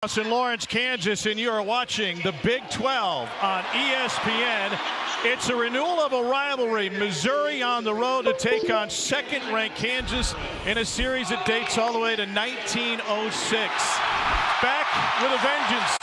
In Lawrence, Kansas, and you are watching the Big 12 on ESPN. It's a renewal of a rivalry. Missouri on the road to take on second-ranked Kansas in a series that dates all the way to 1906. Back with a vengeance.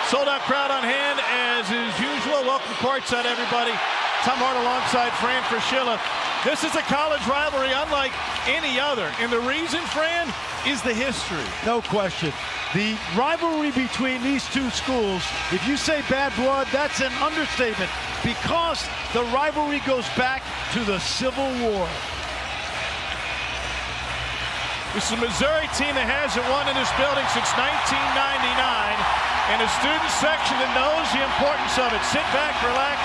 Sold-out crowd on hand as is usual. Welcome courtside, everybody. Tom Hart alongside Fran Fraschilla. This is a college rivalry unlike any other. And the reason, Fran, is the history. No question. The rivalry between these two schools, if you say bad blood, that's an understatement, because the rivalry goes back to the Civil War. This is a Missouri team that hasn't won in this building since 1999, and a student section that knows the importance of it. Sit back, relax,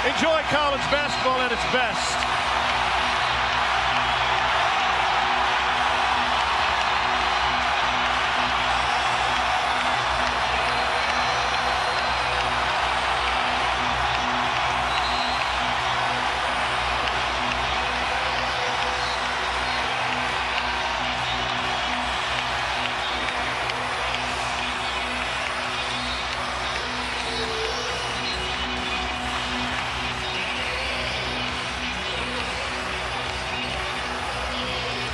enjoy college basketball at its best.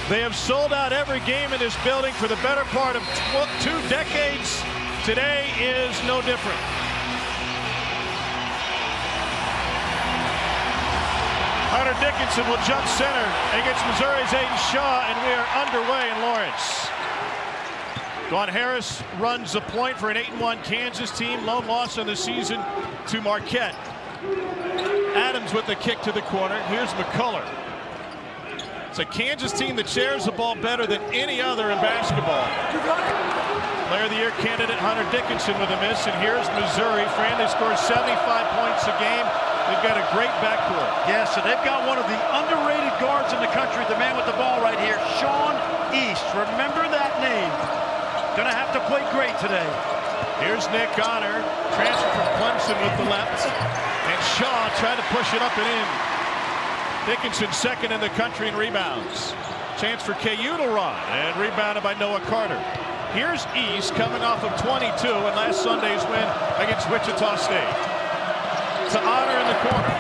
They have sold out every game in this building for the better part of 2 decades. Today is no different. Hunter Dickinson will jump center against Missouri's Aiden Shaw, and we are underway in Lawrence. Dawn Harris runs the point for an 8-1 Kansas team. Lone loss on the season to Marquette. Adams with the kick to the corner. Here's McCullough. It's a Kansas team that shares the ball better than any other in basketball. Player of the Year candidate Hunter Dickinson with a miss, and here's Missouri. Fran, they scored 75 points a game. They've got a great backcourt. Yes, and they've got one of the underrated guards in the country, the man with the ball right here, Sean East. Remember that name. Gonna have to play great today. Here's Nick Honor, transfer from Clemson with the left, and Shaw trying to push it up and in. Dickinson second in the country in rebounds. Chance for KU to run, and rebounded by Noah Carter. Here's East coming off of 22 in last Sunday's win against Wichita State. To Honor in the corner.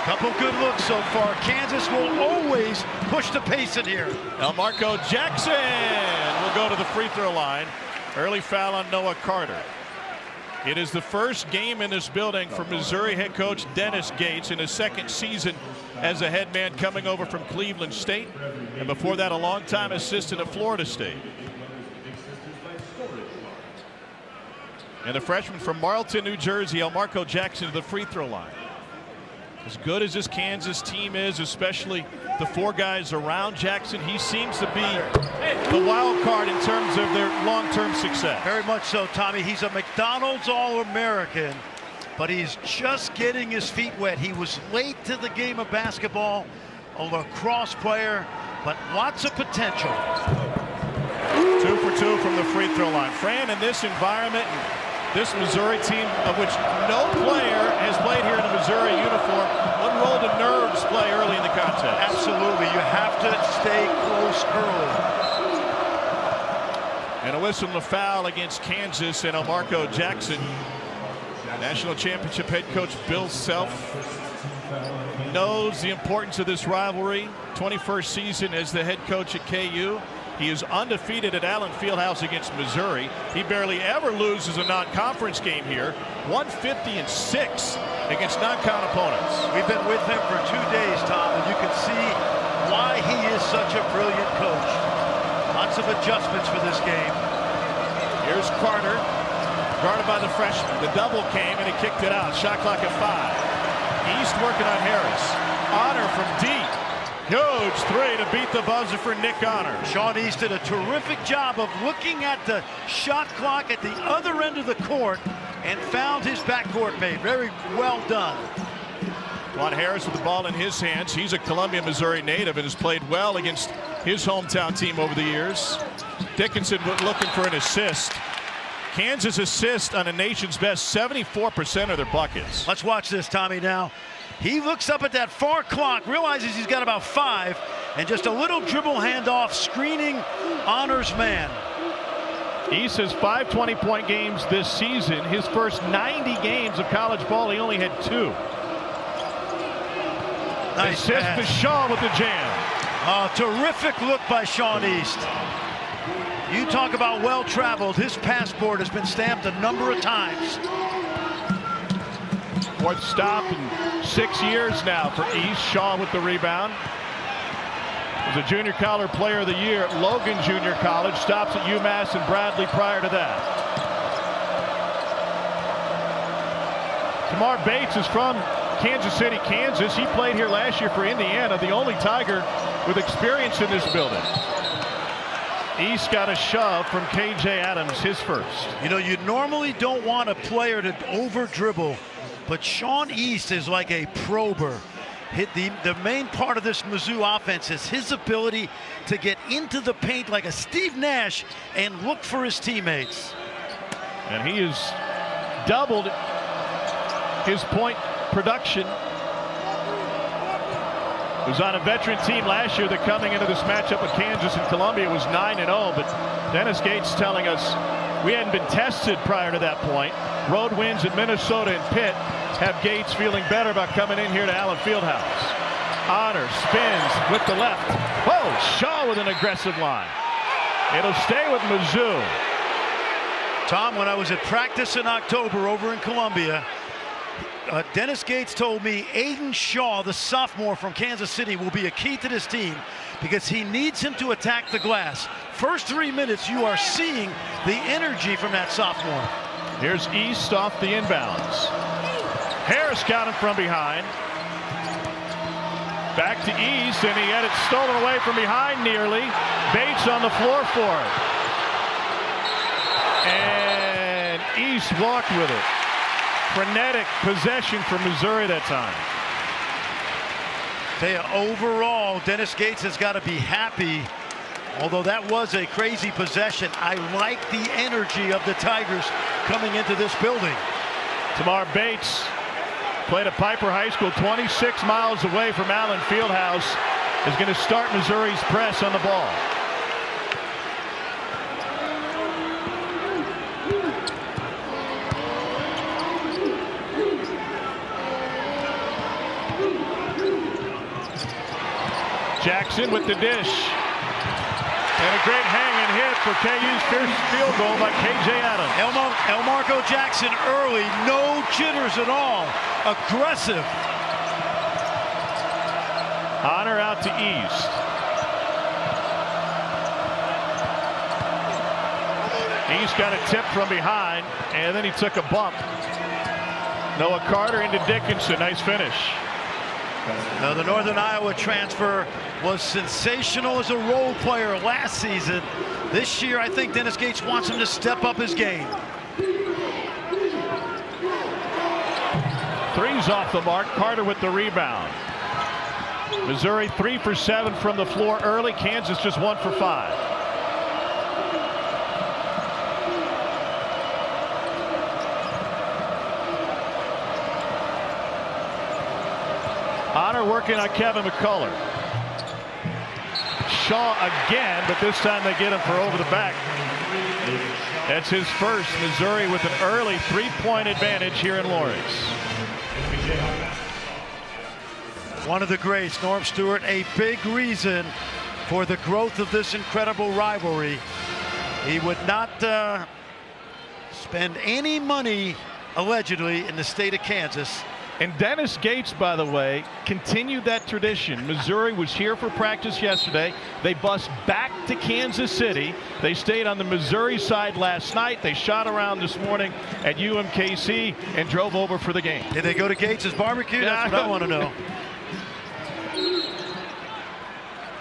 Couple good looks so far. Kansas will always push the pace in here. Marco Jackson will go to the free throw line. Early foul on Noah Carter. It is the first game in this building for Missouri head coach Dennis Gates in his second season as a head man, coming over from Cleveland State, and before that a longtime assistant at Florida State. And the freshman from Marlton, New Jersey, Marco Jackson, to the free throw line. As good as this Kansas team is, especially the 4 guys around Jackson, he seems to be the wild card in terms of their long-term success. Very much so, Tommy. He's a McDonald's All-American, but he's just getting his feet wet. He was late to the game of basketball, a lacrosse player, but lots of potential. 2 for 2 from the free throw line. Fran, in this environment, this Missouri team, of which no player has played here in a Missouri uniform, what role do nerves play early in the contest? Absolutely. You have to stay close early. And a whistle and a foul against Kansas and Marco Jackson. National championship head coach Bill Self knows the importance of this rivalry. 21st season as the head coach at KU. He is undefeated at Allen Fieldhouse against Missouri. He barely ever loses a non-conference game here. 150-6 against non-con opponents. We've been with him for 2 days, Tom, and you can see why he is such a brilliant coach. Lots of adjustments for this game. Here's Carter, guarded by the freshman. The double came and he kicked it out. Shot clock at 5. East working on Harris. Honor from deep. Huge 3 to beat the buzzer for Nick Honor. Sean East did a terrific job of looking at the shot clock at the other end of the court and found his backcourt mate. Very well done. Juan Harris with the ball in his hands. He's a Columbia, Missouri native and has played well against his hometown team over the years. Dickinson looking for an assist. Kansas assist on a nation's best, 74% of their buckets. Let's watch this, Tommy, now. He looks up at that far clock, realizes he's got about 5, and just a little dribble handoff, screening Honor's man. East has 5 20-point games this season. His first 90 games of college ball, he only had 2. Nice assist pass. to Shaw with the jam. Terrific look by Sean East. You talk about well-traveled. His passport has been stamped a number of times. 4th stop in 6 years now for East. Shaw with the rebound. Was a junior college player of the year at Logan Junior College. Stops at UMass and Bradley prior to that. Tamar Bates is from Kansas City, Kansas. He played here last year for Indiana, the only Tiger with experience in this building. East got a shove from KJ Adams, his first. You know, you normally don't want a player to over dribble, but Sean East is like a prober. The main part of this Mizzou offense is his ability to get into the paint like a Steve Nash and look for his teammates. And he has doubled his point production. He was on a veteran team last year that coming into this matchup with Kansas and Columbia was 9-0, but Dennis Gates telling us we hadn't been tested prior to that point. Road wins in Minnesota and Pitt have Gates feeling better about coming in here to Allen Fieldhouse. Honor spins with the left. Whoa, Shaw with an aggressive line. It'll stay with Mizzou. Tom, when I was at practice in October over in Columbia, Dennis Gates told me Aiden Shaw, the sophomore from Kansas City, will be a key to this team because he needs him to attack the glass. First 3 minutes, you are seeing the energy from that sophomore. Here's East off the inbounds. Harris got him from behind. Back to East, and he had it stolen away from behind nearly. Bates on the floor for it. And East walked with it. Frenetic possession for Missouri that time. Overall, Dennis Gates has got to be happy. Although that was a crazy possession, I like the energy of the Tigers coming into this building. Tamar Bates played at Piper High School, 26 miles away from Allen Fieldhouse, is going to start Missouri's press on the ball. Jackson with the dish. And a great hang and hit for KU's first field goal by KJ Adams. Elmarco Jackson early, no jitters at all. Aggressive. Honor out to East. East got a tip from behind, and then he took a bump. Noah Carter into Dickinson. Nice finish. Now, the Northern Iowa transfer was sensational as a role player last season. This year, I think Dennis Gates wants him to step up his game. Three's off the mark. Carter with the rebound. Missouri 3 for 7 from the floor early. Kansas just 1 for 5. Honor working on Kevin McCullough. Shaw again, but this time they get him for over the back. That's his first. Missouri with an early 3-point advantage here in Lawrence. One of the greats, Norm Stewart, a big reason for the growth of this incredible rivalry. He would not spend any money, allegedly, in the state of Kansas. And Dennis Gates, by the way, continued that tradition. Missouri was here for practice yesterday. They bus back to Kansas City. They stayed on the Missouri side last night. They shot around this morning at UMKC and drove over for the game. Did they go to Gates' barbecue? That's what I want to know.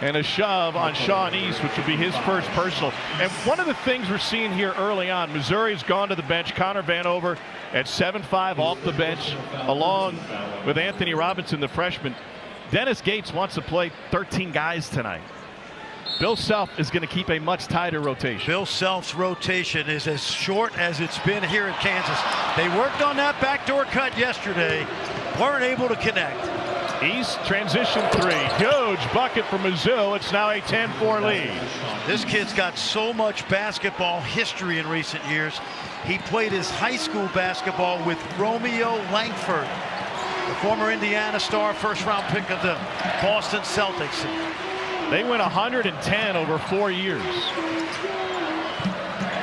And a shove on Sean East, which will be his first personal. And one of the things we're seeing here early on, Missouri's gone to the bench. Connor Vanover at 7'5" off the bench, along with Anthony Robinson, the freshman. Dennis Gates wants to play 13 guys tonight. Bill Self is going to keep a much tighter rotation. Bill Self's rotation is as short as it's been here in Kansas. They worked on that backdoor cut yesterday, weren't able to connect. East transition three. Huge bucket for Mizzou. It's now a 10-4 lead. This kid's got so much basketball history in recent years. He played his high school basketball with Romeo Langford, the former Indiana star, first-round pick of the Boston Celtics. They win 110 over 4 years.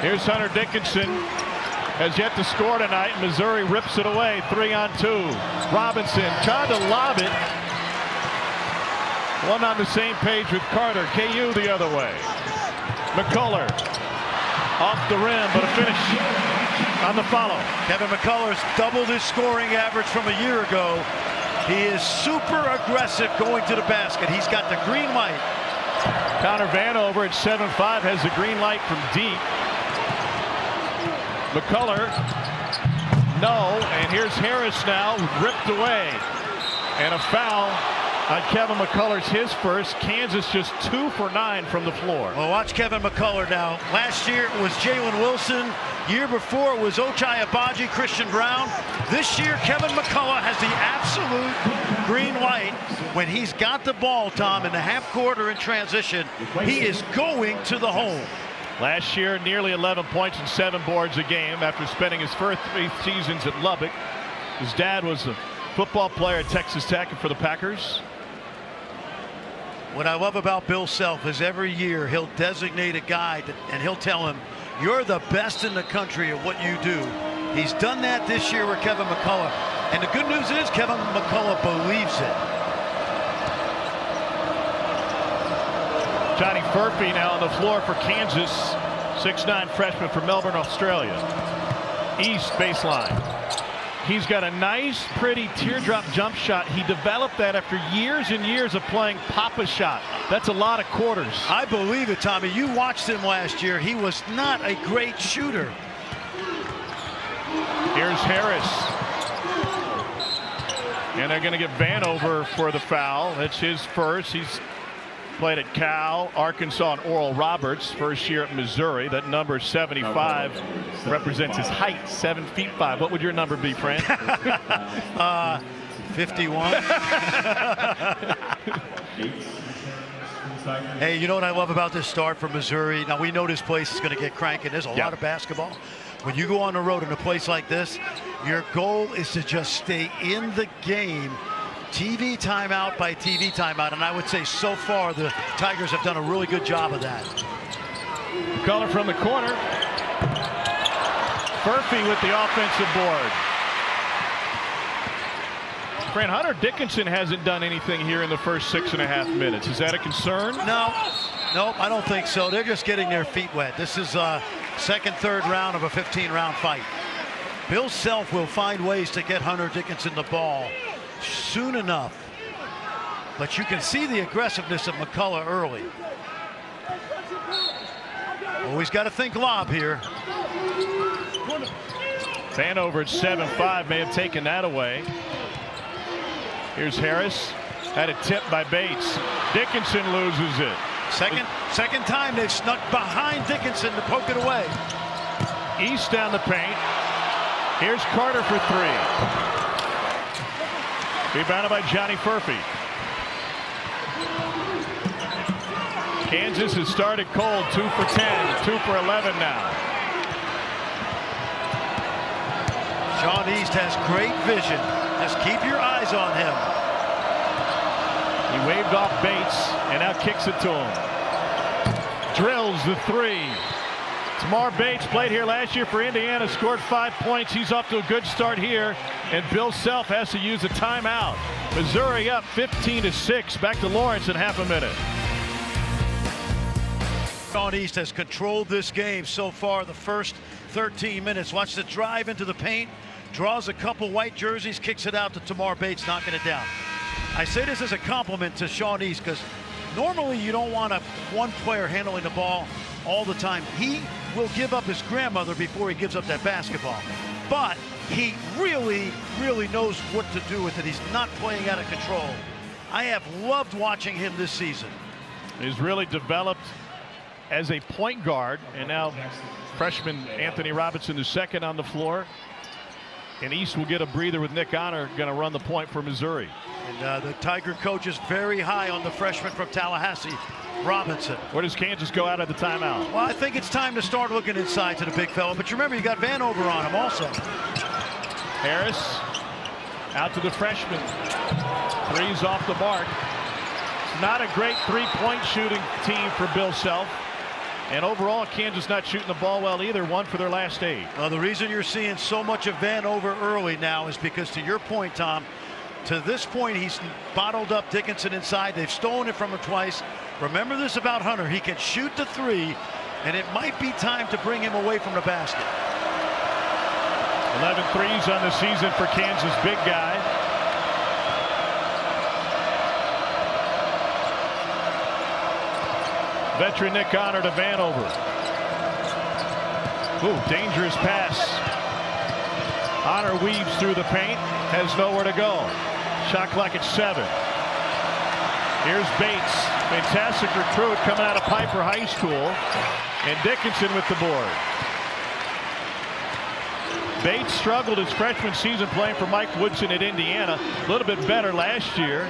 Here's Hunter Dickinson. Has yet to score tonight. Missouri rips it away. 3-on-2. Robinson tried to lob it. One on the same page with Carter. KU the other way. McCullough off the rim, but a finish on the follow. Kevin McCullough's doubled his scoring average from a year ago. He is super aggressive going to the basket. He's got the green light. Connor Vanover at 7'5" has the green light from deep. McCullough, no, and here's Harris now, ripped away. And a foul on Kevin McCullough's his first. Kansas just 2 for 9 from the floor. Well, watch Kevin McCullough now. Last year it was Jalen Wilson. Year before it was Ochai Agbaji, Christian Brown. This year Kevin McCullough has the absolute green light. When he's got the ball, Tom, in the half court or in transition, he is going to the hole. Last year, nearly 11 points and 7 boards a game after spending his first 3 seasons at Lubbock. His dad was a football player at Texas Tech and for the Packers. What I love about Bill Self is every year he'll designate a guy and he'll tell him, you're the best in the country at what you do. He's done that this year with Kevin McCullough. And the good news is Kevin McCullough believes it. Johnny Furphy now on the floor for Kansas. 6'9" freshman from Melbourne, Australia. East baseline. He's got a nice, pretty teardrop jump shot. He developed that after years and years of playing Papa shot. That's a lot of quarters. I believe it, Tommy. You watched him last year. He was not a great shooter. Here's Harris. And they're going to get Vanover for the foul. That's his first. He's played at Cal, Arkansas, and Oral Roberts. First year at Missouri. That number 75 represents his height, 7'5". What would your number be, Fran? 51. Hey, you know what I love about this start for Missouri? Now, we know this place is going to get cranking. There's a lot of basketball. When you go on the road in a place like this, your goal is to just stay in the game. TV timeout by TV timeout, and I would say so far the Tigers have done a really good job of that. Color from the corner. Furphy with the offensive board. Fran, Hunter Dickinson hasn't done anything here in the first 6.5 minutes. Is that a concern? No, I don't think so. They're just getting their feet wet. This is second, third round of a 15-round fight. Bill Self will find ways to get Hunter Dickinson the ball soon enough, but you can see the aggressiveness of McCullough early. Always got to think lob here. Vanover at 7'5" may have taken that away. Here's Harris. Had a tip by Bates. Dickinson loses it. Second time they've snuck behind Dickinson to poke it away. East down the paint. Here's Carter for 3. Rebounded by Johnny Furphy. Kansas has started cold, 2 for 10, 2 for 11 now. Sean East has great vision. Just keep your eyes on him. He waved off Bates and now kicks it to him. Drills the 3. Tamar Bates played here last year for Indiana, scored 5 points. He's off to a good start here, and Bill Self has to use a timeout. Missouri up 15-6. Back to Lawrence in half a minute. Sean East has controlled this game so far the first 13 minutes. Watch the drive into the paint, draws a couple white jerseys, kicks it out to Tamar Bates, knocking it down. I say this as a compliment to Sean East because normally you don't want one player handling the ball all the time. He will give up his grandmother before he gives up that basketball. But he really, really knows what to do with it. He's not playing out of control. I have loved watching him this season. He's really developed as a point guard, and now freshman Anthony Robinson is second on the floor. And East will get a breather with Nick Honor going to run the point for Missouri. And the Tiger coach is very high on the freshman from Tallahassee, Robinson. Where does Kansas go out of the timeout? Well, I think it's time to start looking inside to the big fella. But you remember, you got Vanover on him also. Harris out to the freshman. Three's off the mark. It's not a great three-point shooting team for Bill Self. And overall, Kansas not shooting the ball well either. 1 for their last 8. Well, the reason you're seeing so much of Vanover early now is because, to your point, Tom, to this point, he's bottled up Dickinson inside. They've stolen it from him twice. Remember this about Hunter. He can shoot the 3, and it might be time to bring him away from the basket. 11 threes on the season for Kansas, big guy. Veteran Nick Honor to Vanover. Ooh, dangerous pass. Honor weaves through the paint, has nowhere to go. Shot clock at 7. Here's Bates, fantastic recruit coming out of Piper High School, and Dickinson with the board. Bates struggled his freshman season playing for Mike Woodson at Indiana. A little bit better last year,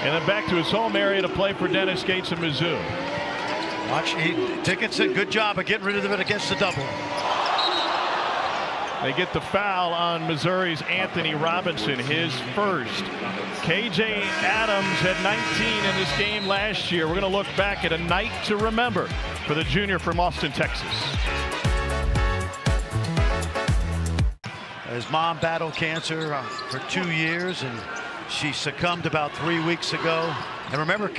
and then back to his home area to play for Dennis Gates and Mizzou. Watch, Dickinson, good job of getting rid of it against the double. They get the foul on Missouri's Anthony Robinson, his first. KJ Adams had 19 in this game last year. We're going to look back at a night to remember for the junior from Austin, Texas. His mom battled cancer for 2 years, and she succumbed about 3 weeks ago. And remember,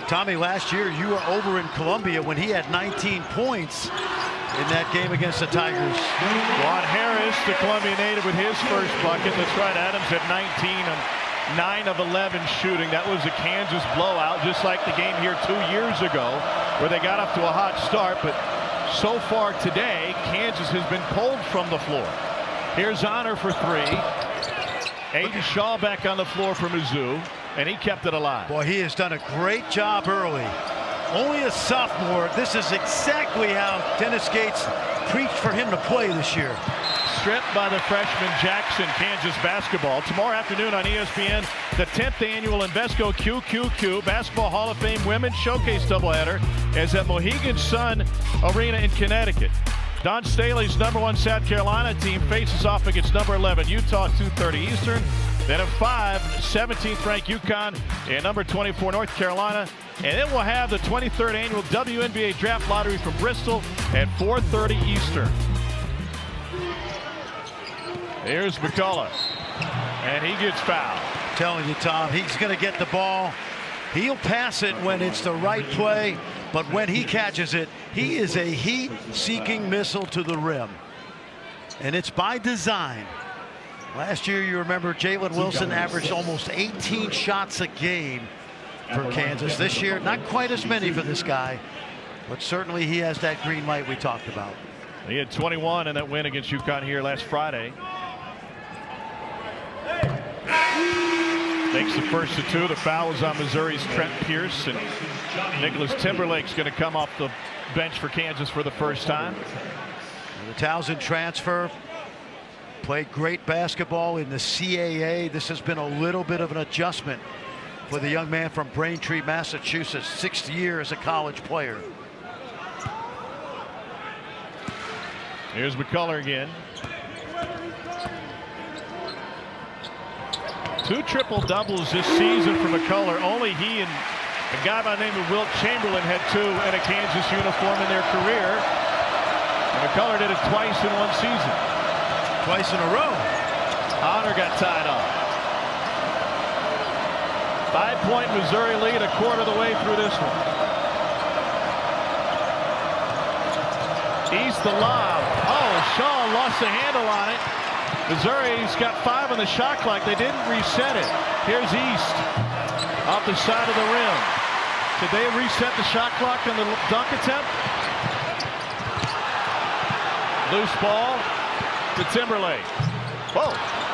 Tommy, last year you were over in Columbia when he had 19 points in that game against the Tigers. Juan Harris, the Columbia native, with his first bucket. That's right, Adams had 19 and 9 of 11 shooting. That was a Kansas blowout, just like the game here 2 years ago, where they got off to a hot start. But so far today, Kansas has been cold from the floor. Here's Honor for 3. Aiden Shaw back on the floor for Mizzou, and he kept it alive. Boy, he has done a great job early. Only a sophomore. This is exactly how Dennis Gates preached for him to play this year. Stripped by the freshman Jackson. Kansas basketball tomorrow afternoon on ESPN. The 10th annual Invesco QQQ Basketball Hall of Fame Women's Showcase doubleheader is at Mohegan Sun Arena in Connecticut. Don Staley's #1 South Carolina team faces off against #11 Utah, 2:30 Eastern. Then at 5, 17th ranked UConn and #24 North Carolina. And then we'll have the 23rd annual WNBA Draft Lottery from Bristol at 4:30 Eastern. Here's McCullough, and he gets fouled. I'm telling you, Tom, he's going to get the ball. He'll pass it when it's the right play, but when he catches it, he is a heat-seeking missile to the rim. And it's by design. Last year, you remember, Jalen Wilson averaged almost 18 shots a game for Kansas. This year, not quite as many for this guy, but certainly he has that green light we talked about. He had 21 in that win against UConn here last Friday. Makes the first of 2. The foul was on Missouri's Trent Pierce, and Nicholas Timberlake's going to come off the bench for Kansas for the first time. The Townsend transfer played great basketball in the CAA. This has been a little bit of an adjustment for the young man from Braintree, Massachusetts. 6th year as a college player. Here's McCullough again. 2 triple-doubles this season for McCullough. Only he and a guy by the name of Wilt Chamberlain had 2 in a Kansas uniform in their career. And McCullough did it twice in one season. Twice in a row. Honor got tied up. 5-point Missouri lead, a quarter of the way through this one. East the lob. Oh, Shaw lost the handle on it. Missouri's got 5 on the shot clock. They didn't reset it. Here's East off the side of the rim. Did they reset the shot clock on the dunk attempt? Loose ball to Timberlake. Whoa.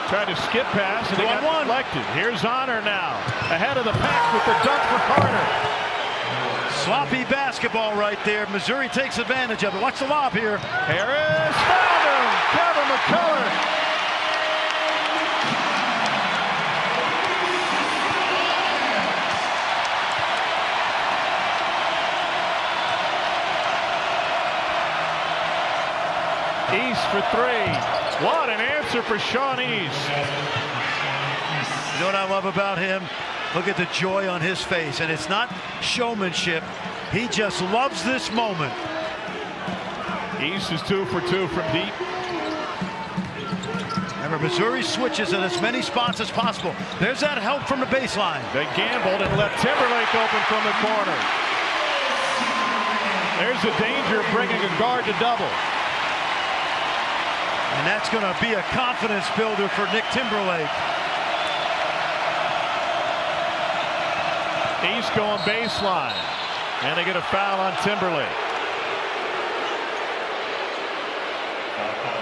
Tried to skip pass and they got deflected. Here's Honor now. Ahead of the pack with the dunk for Carter. Sloppy basketball right there. Missouri takes advantage of it. Watch the lob here. Harris found him. Kevin McCullough East for three. What an answer for Sean East. You know what I love about him? Look at the joy on his face, and it's not showmanship. He just loves this moment. East is 2 for 2 from deep. Remember, Missouri switches at as many spots as possible. There's that help from the baseline. They gambled and left Timberlake open from the corner. There's the danger of bringing a guard to double. And that's going to be a confidence builder for Nick Timberlake. East going baseline. And they get a foul on Timberlake.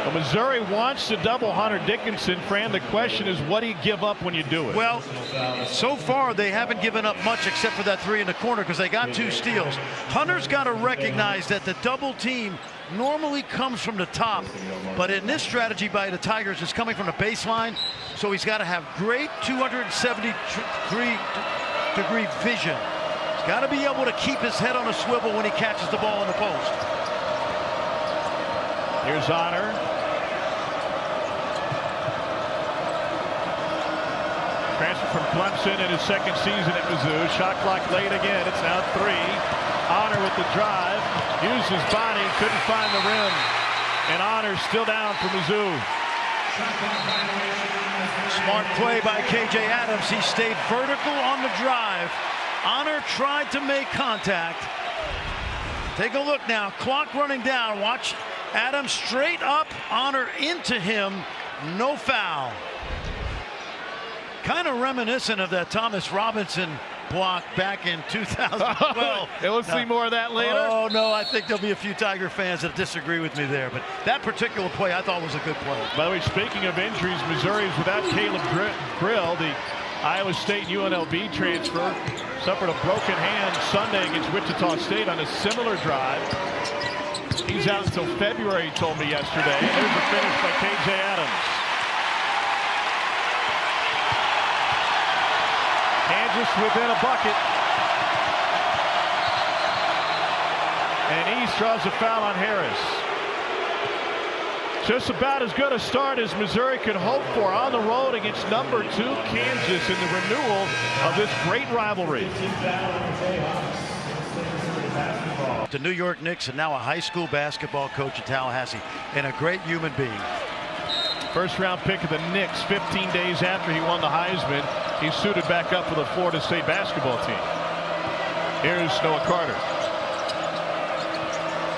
Well, Missouri wants to double Hunter Dickinson. Fran, the question is, what do you give up when you do it? Well, so far they haven't given up much except for that three in the corner because they got 2 steals. Hunter's got to recognize that the double team normally comes from the top, but in this strategy by the Tigers, it's coming from the baseline. So he's got to have great 273-degree vision. He's got to be able to keep his head on a swivel when he catches the ball in the post. Here's Honor. Transfer from Clemson in his second season at Mizzou. Shot clock late again. It's now 3. Honor with the drive. Used his body. Couldn't find the rim. And Honor still down for Mizzou. Smart play by K.J. Adams. He stayed vertical on the drive. Honor tried to make contact. Take a look now. Clock running down. Watch Adams straight up. Honor into him. No foul. Kind of reminiscent of that Thomas Robinson block back in 2012. We'll see more of that later. Oh, no, I think there'll be a few Tiger fans that disagree with me there. But that particular play I thought was a good play. By the way, speaking of injuries, Missouri is without Caleb Grill, the Iowa State UNLV transfer. Suffered a broken hand Sunday against Wichita State on a similar drive. He's out until February, he told me yesterday. There's a finish by K.J. Adams. Kansas within a bucket. And East draws a foul on Harris. Just about as good a start as Missouri could hope for on the road against number 2 Kansas in the renewal of this great rivalry. The New York Knicks and now a high school basketball coach in Tallahassee and a great human being. First round pick of the Knicks 15 days after he won the Heisman. He's suited back up for the Florida State basketball team. Here's Noah Carter.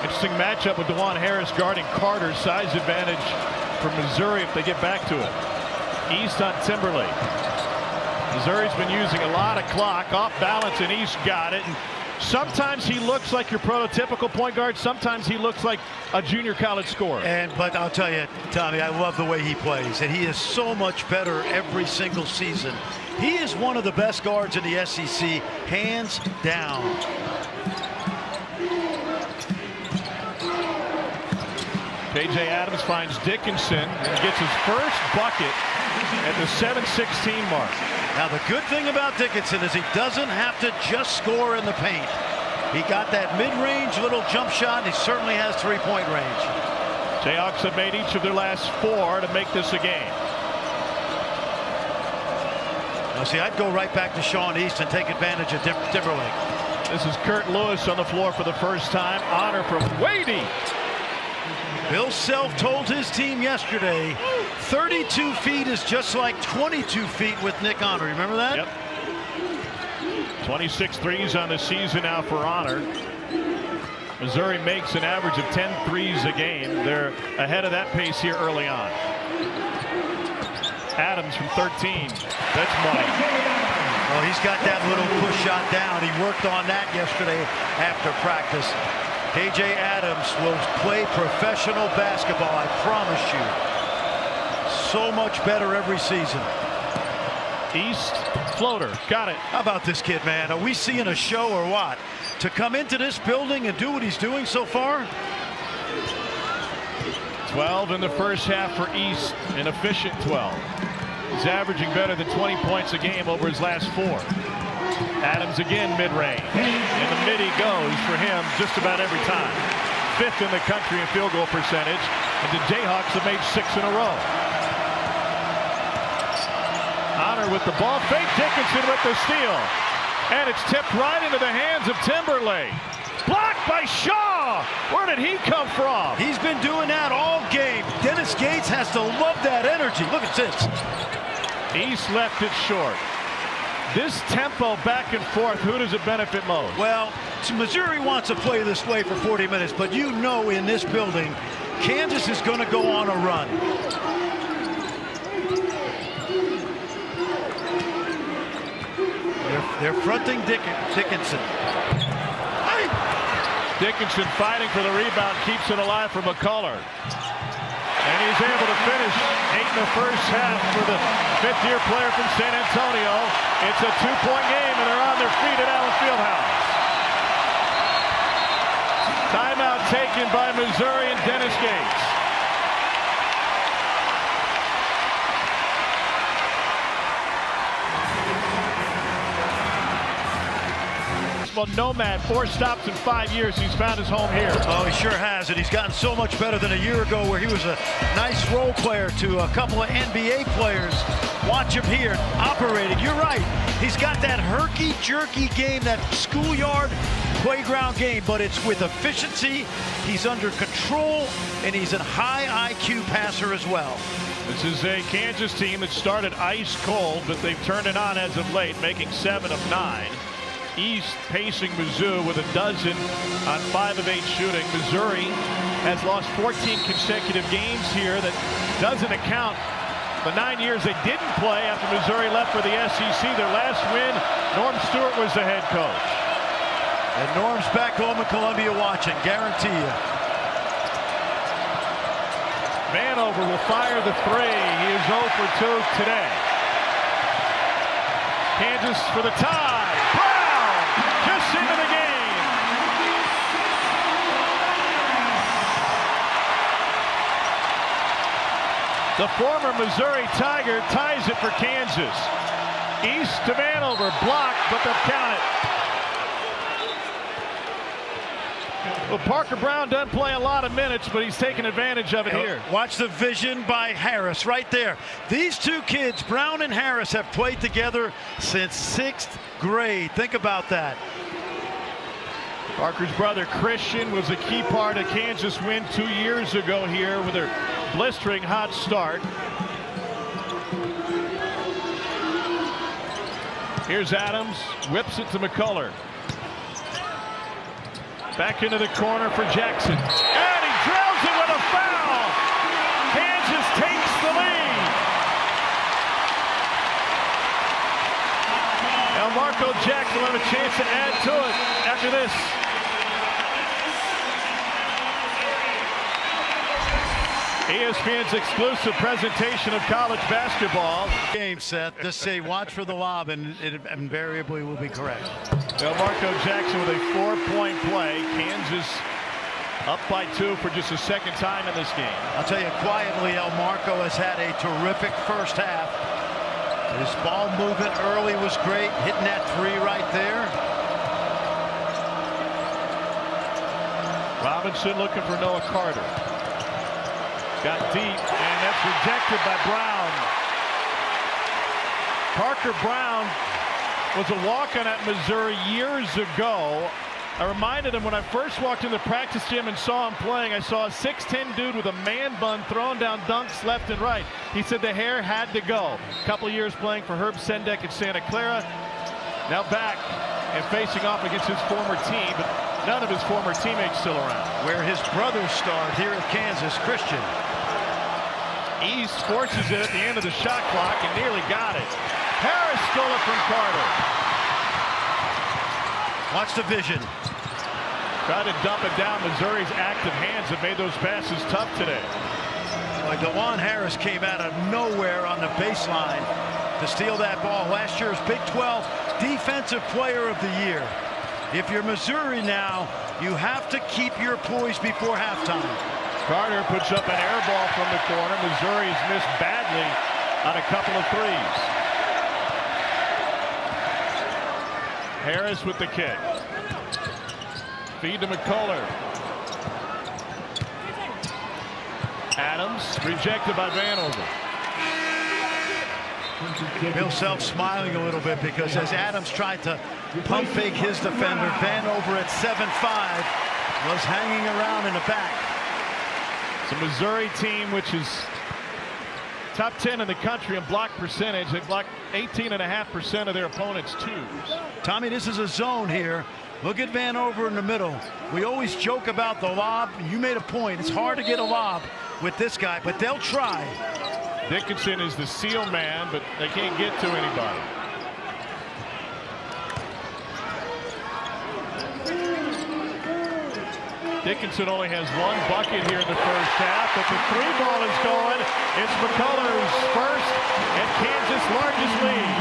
Interesting matchup with DeJuan Harris guarding Carter. Size advantage for Missouri if they get back to it. East on Timberlake. Missouri's been using a lot of clock off balance, and East got it. And sometimes he looks like your prototypical point guard. Sometimes he looks like a junior college scorer. But I'll tell you, Tommy, I love the way he plays, and he is so much better every single season. He is one of the best guards in the SEC, hands down. K.J. Adams finds Dickinson and gets his first bucket at the 7:16 mark. Now the good thing about Dickinson is he doesn't have to just score in the paint. He got that mid-range little jump shot, and he certainly has three-point range. Jayhawks have made each of their last 4 to make this a game. Now see, I'd go right back to Sean East and take advantage of Timberlake. This is Kurt Lewis on the floor for the first time. Honor from Wadey. Bill Self told his team yesterday 32 feet is just like 22 feet with Nick Honor. Remember that? Yep. 26 threes on the season now for Honor. Missouri makes an average of 10 threes a game. They're ahead of that pace here early on. Adams from 13. That's money. Oh, he's got that little push shot down. He worked on that yesterday after practice. K.J. Adams will play professional basketball, I promise you. So much better every season. East floater, got it. How about this kid, man? Are we seeing a show or what? To come into this building and do what he's doing so far? 12 in the first half for East, an efficient 12. He's averaging better than 20 points a game over his last 4. Adams again mid-range. In the mid he goes for him just about every time. 5th in the country in field goal percentage, and the Jayhawks have made 6 in a row. Honor with the ball, fake Dickinson with the steal, and it's tipped right into the hands of Timberlake. Blocked by Shaw. Where did he come from? He's been doing that all game. Dennis Gates has to love that energy. Look at this. East left it short. This tempo back and forth, who does it benefit most? Well, Missouri wants to play this way for 40 minutes, but you know in this building, Kansas is going to go on a run. They're fronting Dickinson. Dickinson fighting for the rebound, keeps it alive for McCullough. And he's able to finish 8 in the first half for the 5th-year player from San Antonio. It's a 2-point game, and they're on their feet at Allen Fieldhouse. Timeout taken by Missouri and Dennis Gates. Well, nomad, 4 stops in 5 years. He's found his home here. Oh, he sure has, and he's gotten so much better than a year ago where he was a nice role player to a couple of NBA players. Watch him here, operating. You're right. He's got that herky-jerky game, that schoolyard playground game, but it's with efficiency. He's under control, and he's a high IQ passer as well. This is a Kansas team that started ice cold, but they've turned it on as of late, making 7 of 9. East pacing Mizzou with a dozen on 5 of 8 shooting. Missouri has lost 14 consecutive games here. That doesn't account the 9 years they didn't play after Missouri left for the SEC. Their last win, Norm Stewart was the head coach. And Norm's back home in Columbia watching, guarantee you. Vanover will fire the 3. He is 0 for 2 today. Kansas for the tie. Just into the game. The former Missouri Tiger ties it for Kansas. East to Vanover, blocked, but they'll count it. Well, Parker Brown doesn't play a lot of minutes, but he's taking advantage of it here. Watch the vision by Harris right there. These 2 kids, Brown and Harris, have played together since 6th grade. Think about that. Parker's brother Christian was a key part of Kansas' win 2 years ago here with their blistering hot start. Here's Adams, whips it to McCullough. Back into the corner for Jackson. And he drills it with a foul. Kansas takes the lead. Now Marco Jackson will have a chance to add to it after this. ESPN's exclusive presentation of college basketball. Game set. Just say watch for the lob, and it invariably will be correct. Now Marco Jackson with a 4-point play. Kansas up by 2 for just a second time in this game. I'll tell you quietly, El Marco has had a terrific first half. His ball movement early was great, hitting that 3 right there. Robinson looking for Noah Carter. Got deep, and that's rejected by Brown. Parker Brown was a walk-on at Missouri years ago. I reminded him when I first walked in the practice gym and saw him playing, I saw a 6'10" dude with a man bun throwing down dunks left and right. He said the hair had to go. A couple years playing for Herb Sendek at Santa Clara. Now back and facing off against his former team, but none of his former teammates still around. Where his brothers starred here at Kansas, Christian. East forces it at the end of the shot clock and nearly got it. Harris stole it from Carter. Watch the vision. Tried to dump it down. Missouri's active hands have made those passes tough today. Like DeJuan Harris came out of nowhere on the baseline to steal that ball. Last year's Big 12 Defensive Player of the Year. If you're Missouri now, you have to keep your poise before halftime. Carter puts up an air ball from the corner. Missouri's missed badly on a couple of threes. Harris with the kick. Feed to McCullough. Adams rejected by Vanover. Bill Self smiling a little bit because as Adams tried to pump fake his defender, Vanover at 7'5" was hanging around in the back. It's a Missouri team which is top 10 in the country in block percentage. They block 18.5% of their opponents' twos. Tommy, this is a zone here. Look at Vanover in the middle. We always joke about the lob. You made a point. It's hard to get a lob with this guy, but they'll try. Dickinson is the seal man, but they can't get to anybody. Dickinson only has one bucket here in the first half, but the three ball is going. It's McCullers first and Kansas' largest lead.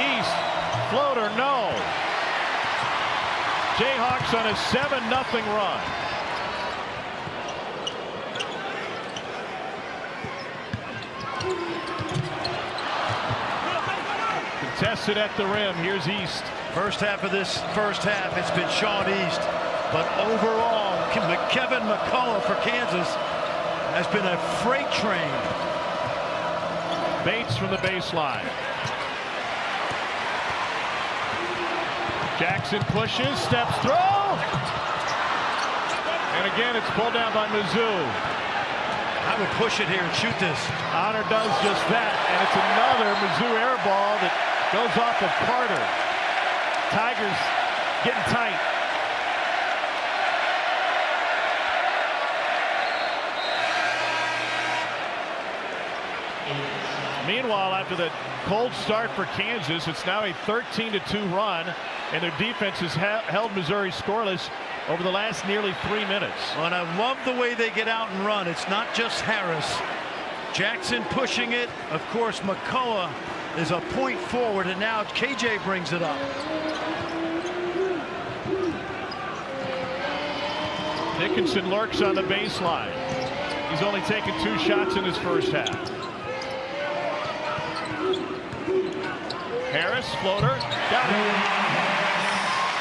East, floater, no. Jayhawks on a 7-0 run. Contested at the rim. Here's East. First half of this first half, it's been Sean East, but overall, Kevin McCullough for Kansas has been a freight train. Bates from the baseline. Jackson pushes, steps through, and again it's pulled down by Mizzou. I would push it here and shoot this. Honor does just that, and it's another Mizzou air ball that goes off of Carter. Tigers getting tight. Meanwhile, after the cold start for Kansas, it's now a 13-2 run, and their defense has held Missouri scoreless over the last nearly 3 minutes. Well, and I love the way they get out and run. It's not just Harris. Jackson pushing it. Of course, McCullough is a point forward, and now KJ brings it up. Dickinson lurks on the baseline. He's only taken 2 shots in his first half. Harris, floater, got it.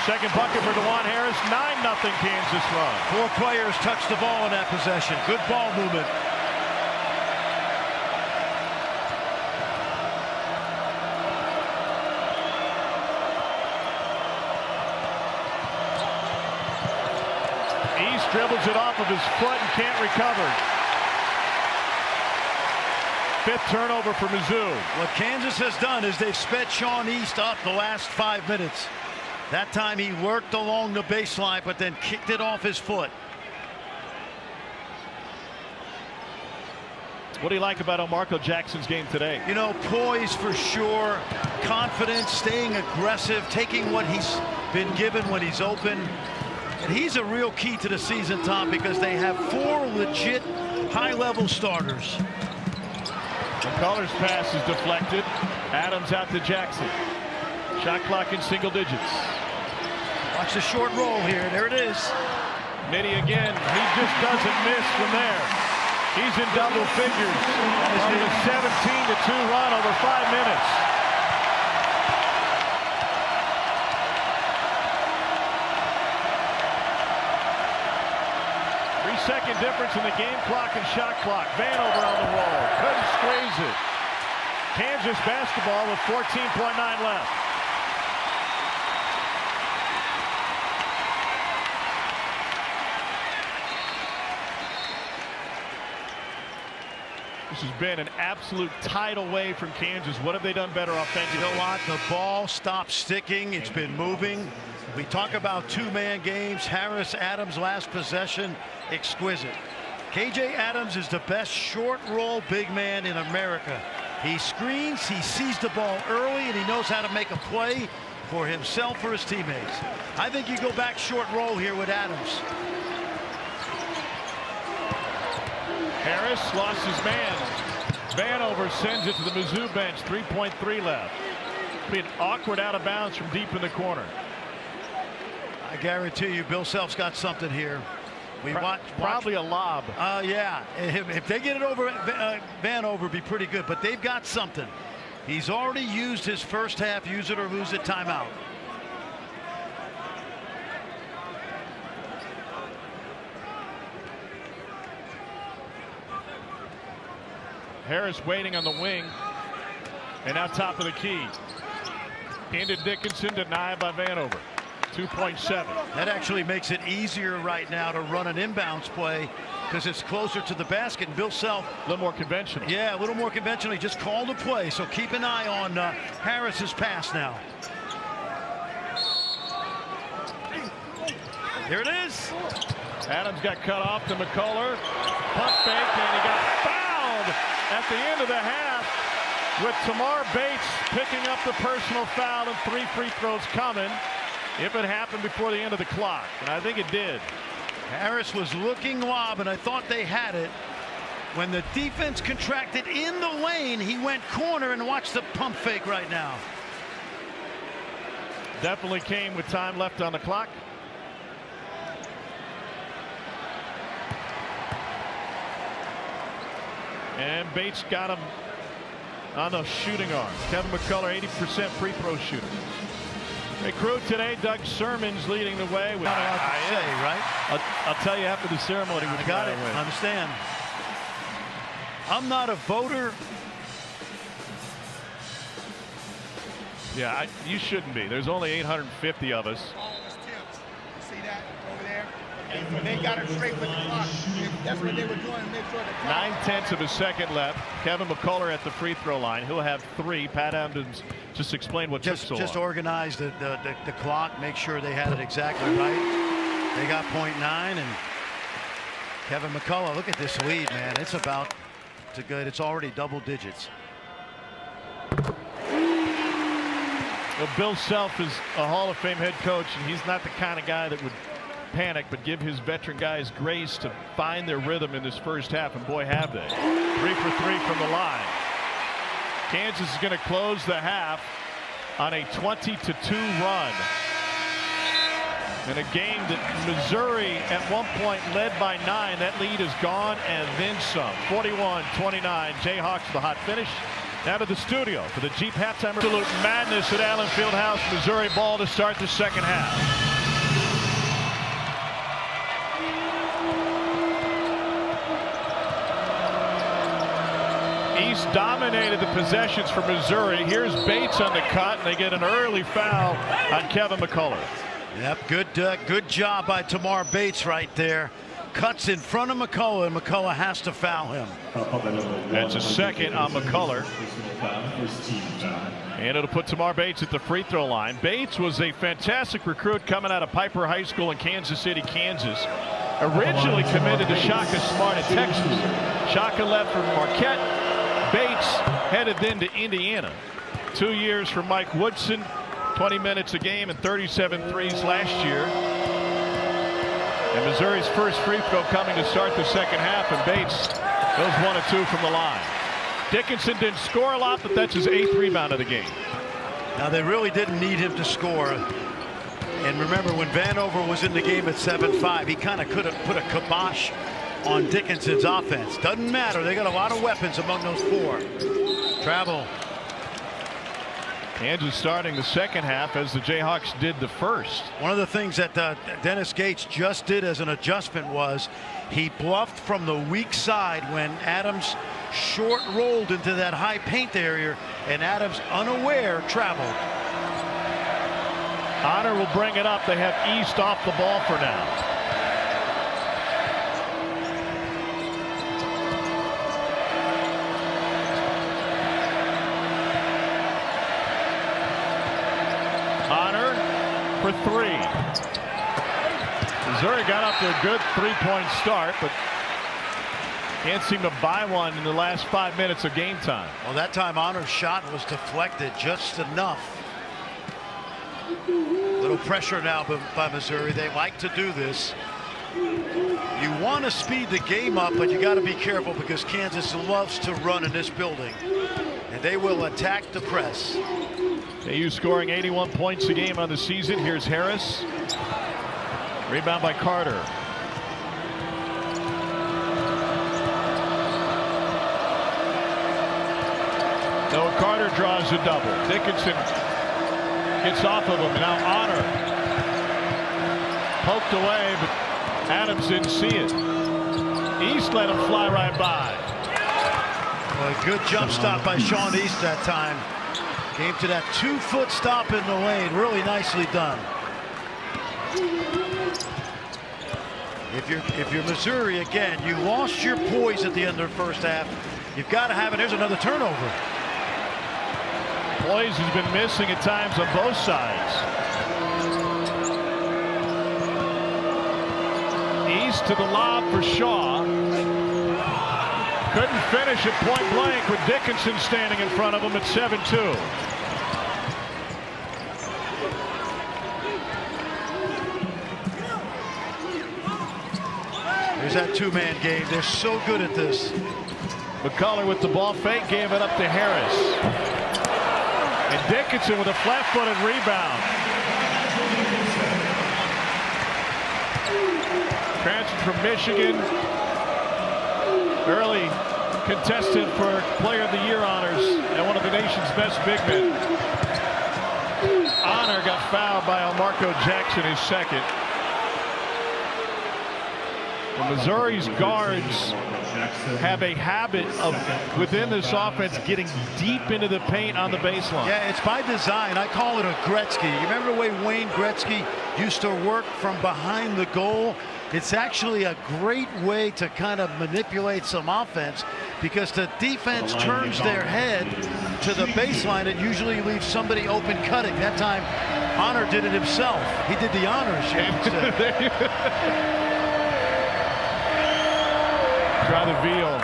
Second bucket for DeJuan Harris. 9-0 Kansas run. 4 players touched the ball in that possession. Good ball movement. East dribbles it off of his foot and can't recover. 5th turnover for Mizzou. What Kansas has done is they've sped Sean East up the last 5 minutes. That time he worked along the baseline, but then kicked it off his foot. What do you like about Marco Jackson's game today? You know, poise for sure, confidence, staying aggressive, taking what he's been given when he's open. And he's a real key to the season, Tom, because they have 4 legit high-level starters. McCullers' pass is deflected. Adams out to Jackson. Shot clock in single digits. Watch the short roll here. There it is. Mitty again. He just doesn't miss from there. He's in double figures. On a 17-2 run over 5 minutes. Second difference in the game clock and shot clock. Vanover on the roll. Couldn't squeeze it. Kansas basketball with 14.9 left. This has been an absolute tidal wave from Kansas. What have they done better offensively? You know what? The ball stopped sticking. It's been moving. We talk about 2-man games. Harris, Adams, last possession, exquisite. KJ Adams is the best short roll big man in America. He screens, he sees the ball early, and he knows how to make a play for himself or his teammates. I think you go back short roll here with Adams. Harris lost his man. Vanover sends it to the Mizzou bench. 3.3 left. It'll be an awkward out of bounds from deep in the corner. I guarantee you Bill Self's got something here. Probably a lob. Yeah, if they get it over Vanover, it'd be pretty good, but they've got something. He's already used his first half use it or lose it timeout. Harris waiting on the wing. And now top of the key. Into Dickinson, denied by Vanover. 2.7. That actually makes it easier right now to run an inbounds play because it's closer to the basket. And Bill Self, a little more conventional. Yeah, a little more conventional. He just called a play, so keep an eye on Harris's pass now. Here it is. Adams got cut off to McCullough. Pump fake, and he got fouled at the end of the half with Tamar Bates picking up the personal foul and 3 free throws coming if it happened before the end of the clock. And I think it did. Harris was looking lob, and I thought they had it. When the defense contracted in the lane, he went corner, and watch the pump fake right now. Definitely came with time left on the clock. And Bates got him on the shooting arm. Kevin McCullough, 80% free throw shooter. Hey, crew today, Doug Sermon's leading the way. With Right? I'll tell you after the ceremony. I got it. I understand. I'm not a voter. Yeah, you shouldn't be. There's only 850 of us. See that over there? And they got it straight with the clock. That's what they were doing to make sure the clock. 9/10 of a second left. Kevin McCullough at the free throw line. He'll have 3. Pat Adams just explained what took so long. Just organize the clock, make sure they had it exactly right. They got .9, and Kevin McCullough, look at this lead, man. It's about to good. It's already double digits. Well, Bill Self is a Hall of Fame head coach, and he's not the kind of guy that would panic, but give his veteran guys grace to find their rhythm in this first half, and boy, have they. 3 for 3 from the line. Kansas is going to close the half on a 20-2 run in a game that Missouri at one point led by 9. That lead is gone and then some. 41-29. Jayhawks the hot finish. Now to the studio for the Jeep halftime. Absolute madness at Allen Fieldhouse. Missouri ball to start the second half. East dominated the possessions for Missouri. Here's Bates on the cut, and they get an early foul on Kevin McCullough. Yep, good job by Tamar Bates right there. Cuts in front of McCullough, and McCullough has to foul him. That's a second on McCullough. And it'll put Tamar Bates at the free throw line. Bates was a fantastic recruit coming out of Piper High School in Kansas City, Kansas. Originally committed to Shaka Smart in Texas. Shaka left for Marquette. Bates headed then to Indiana. 2 years for Mike Woodson, 20 minutes a game and 37 threes last year. And Missouri's first free throw coming to start the second half, and Bates goes 1 of 2 from the line. Dickinson didn't score a lot, but that's his 8th rebound of the game. Now they really didn't need him to score. And remember, when Vanover was in the game at 7-5, he kind of could have put a kibosh on Dickinson's offense. Doesn't matter. They got a lot of weapons among those 4. Travel. Kansas starting the second half as the Jayhawks did the first. One of the things that Dennis Gates just did as an adjustment was he bluffed from the weak side when Adams short rolled into that high paint area, and Adams, unaware, traveled. Honor will bring it up. They have East off the ball for now. Honor for 3. Missouri got off to a good 3-point start, but can't seem to buy one in the last 5 minutes of game time. Well, that time Honor's shot was deflected just enough. Little pressure now by Missouri. They like to do this. You want to speed the game up, but you got to be careful because Kansas loves to run in this building, and they will attack the press. KU scoring 81 points a game on the season. Here's Harris. Rebound by Carter. So Carter draws a double. Dickinson gets off of him. Now Honor poked away, but Adams didn't see it. East let him fly right by. Well, a good jump stop by Sean East that time. Came to that 2-foot stop in the lane. Really nicely done. If you're Missouri, again, you lost your poise at the end of the first half. You've got to have it. There's another turnover. Poise has been missing at times on both sides. East to the lob for Shaw. Couldn't finish at point blank with Dickinson standing in front of him at 7-2. There's that two-man game. They're so good at this. McCullough with the ball fake, gave it up to Harris. And Dickinson with a flat-footed rebound. Transfer from Michigan. Early contested for Player of the Year honors and one of the nation's best big men. Honor got fouled by Marco Jackson, his second. Well, Missouri's guards have a habit of, within this offense, getting deep into the paint on the baseline. Yeah, it's by design. I call it a Gretzky. You remember the way Wayne Gretzky used to work from behind the goal? It's actually a great way to kind of manipulate some offense because the defense turns their head to the baseline and usually leaves somebody open cutting. That time, Honor did it himself. He did the honors. Try the Veal.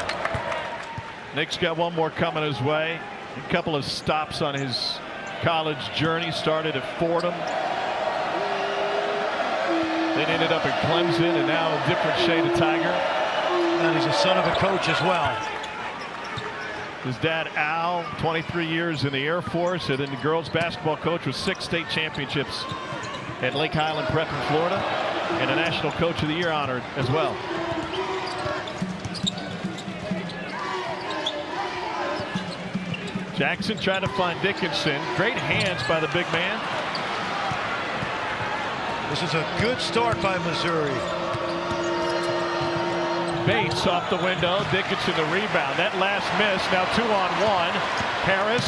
Nick's got one more coming his way. A couple of stops on his college journey. Started at Fordham. Then ended up at Clemson and now a different shade of Tiger. And he's a son of a coach as well. His dad, Al, 23 years in the Air Force, and then the girls basketball coach with 6 state championships at Lake Highland Prep in Florida, and a National Coach of the Year honor as well. Jackson tried to find Dickinson. Great hands by the big man. This is a good start by Missouri. Bates off the window. Dickinson the rebound. That last miss. Now 2-on-1. Harris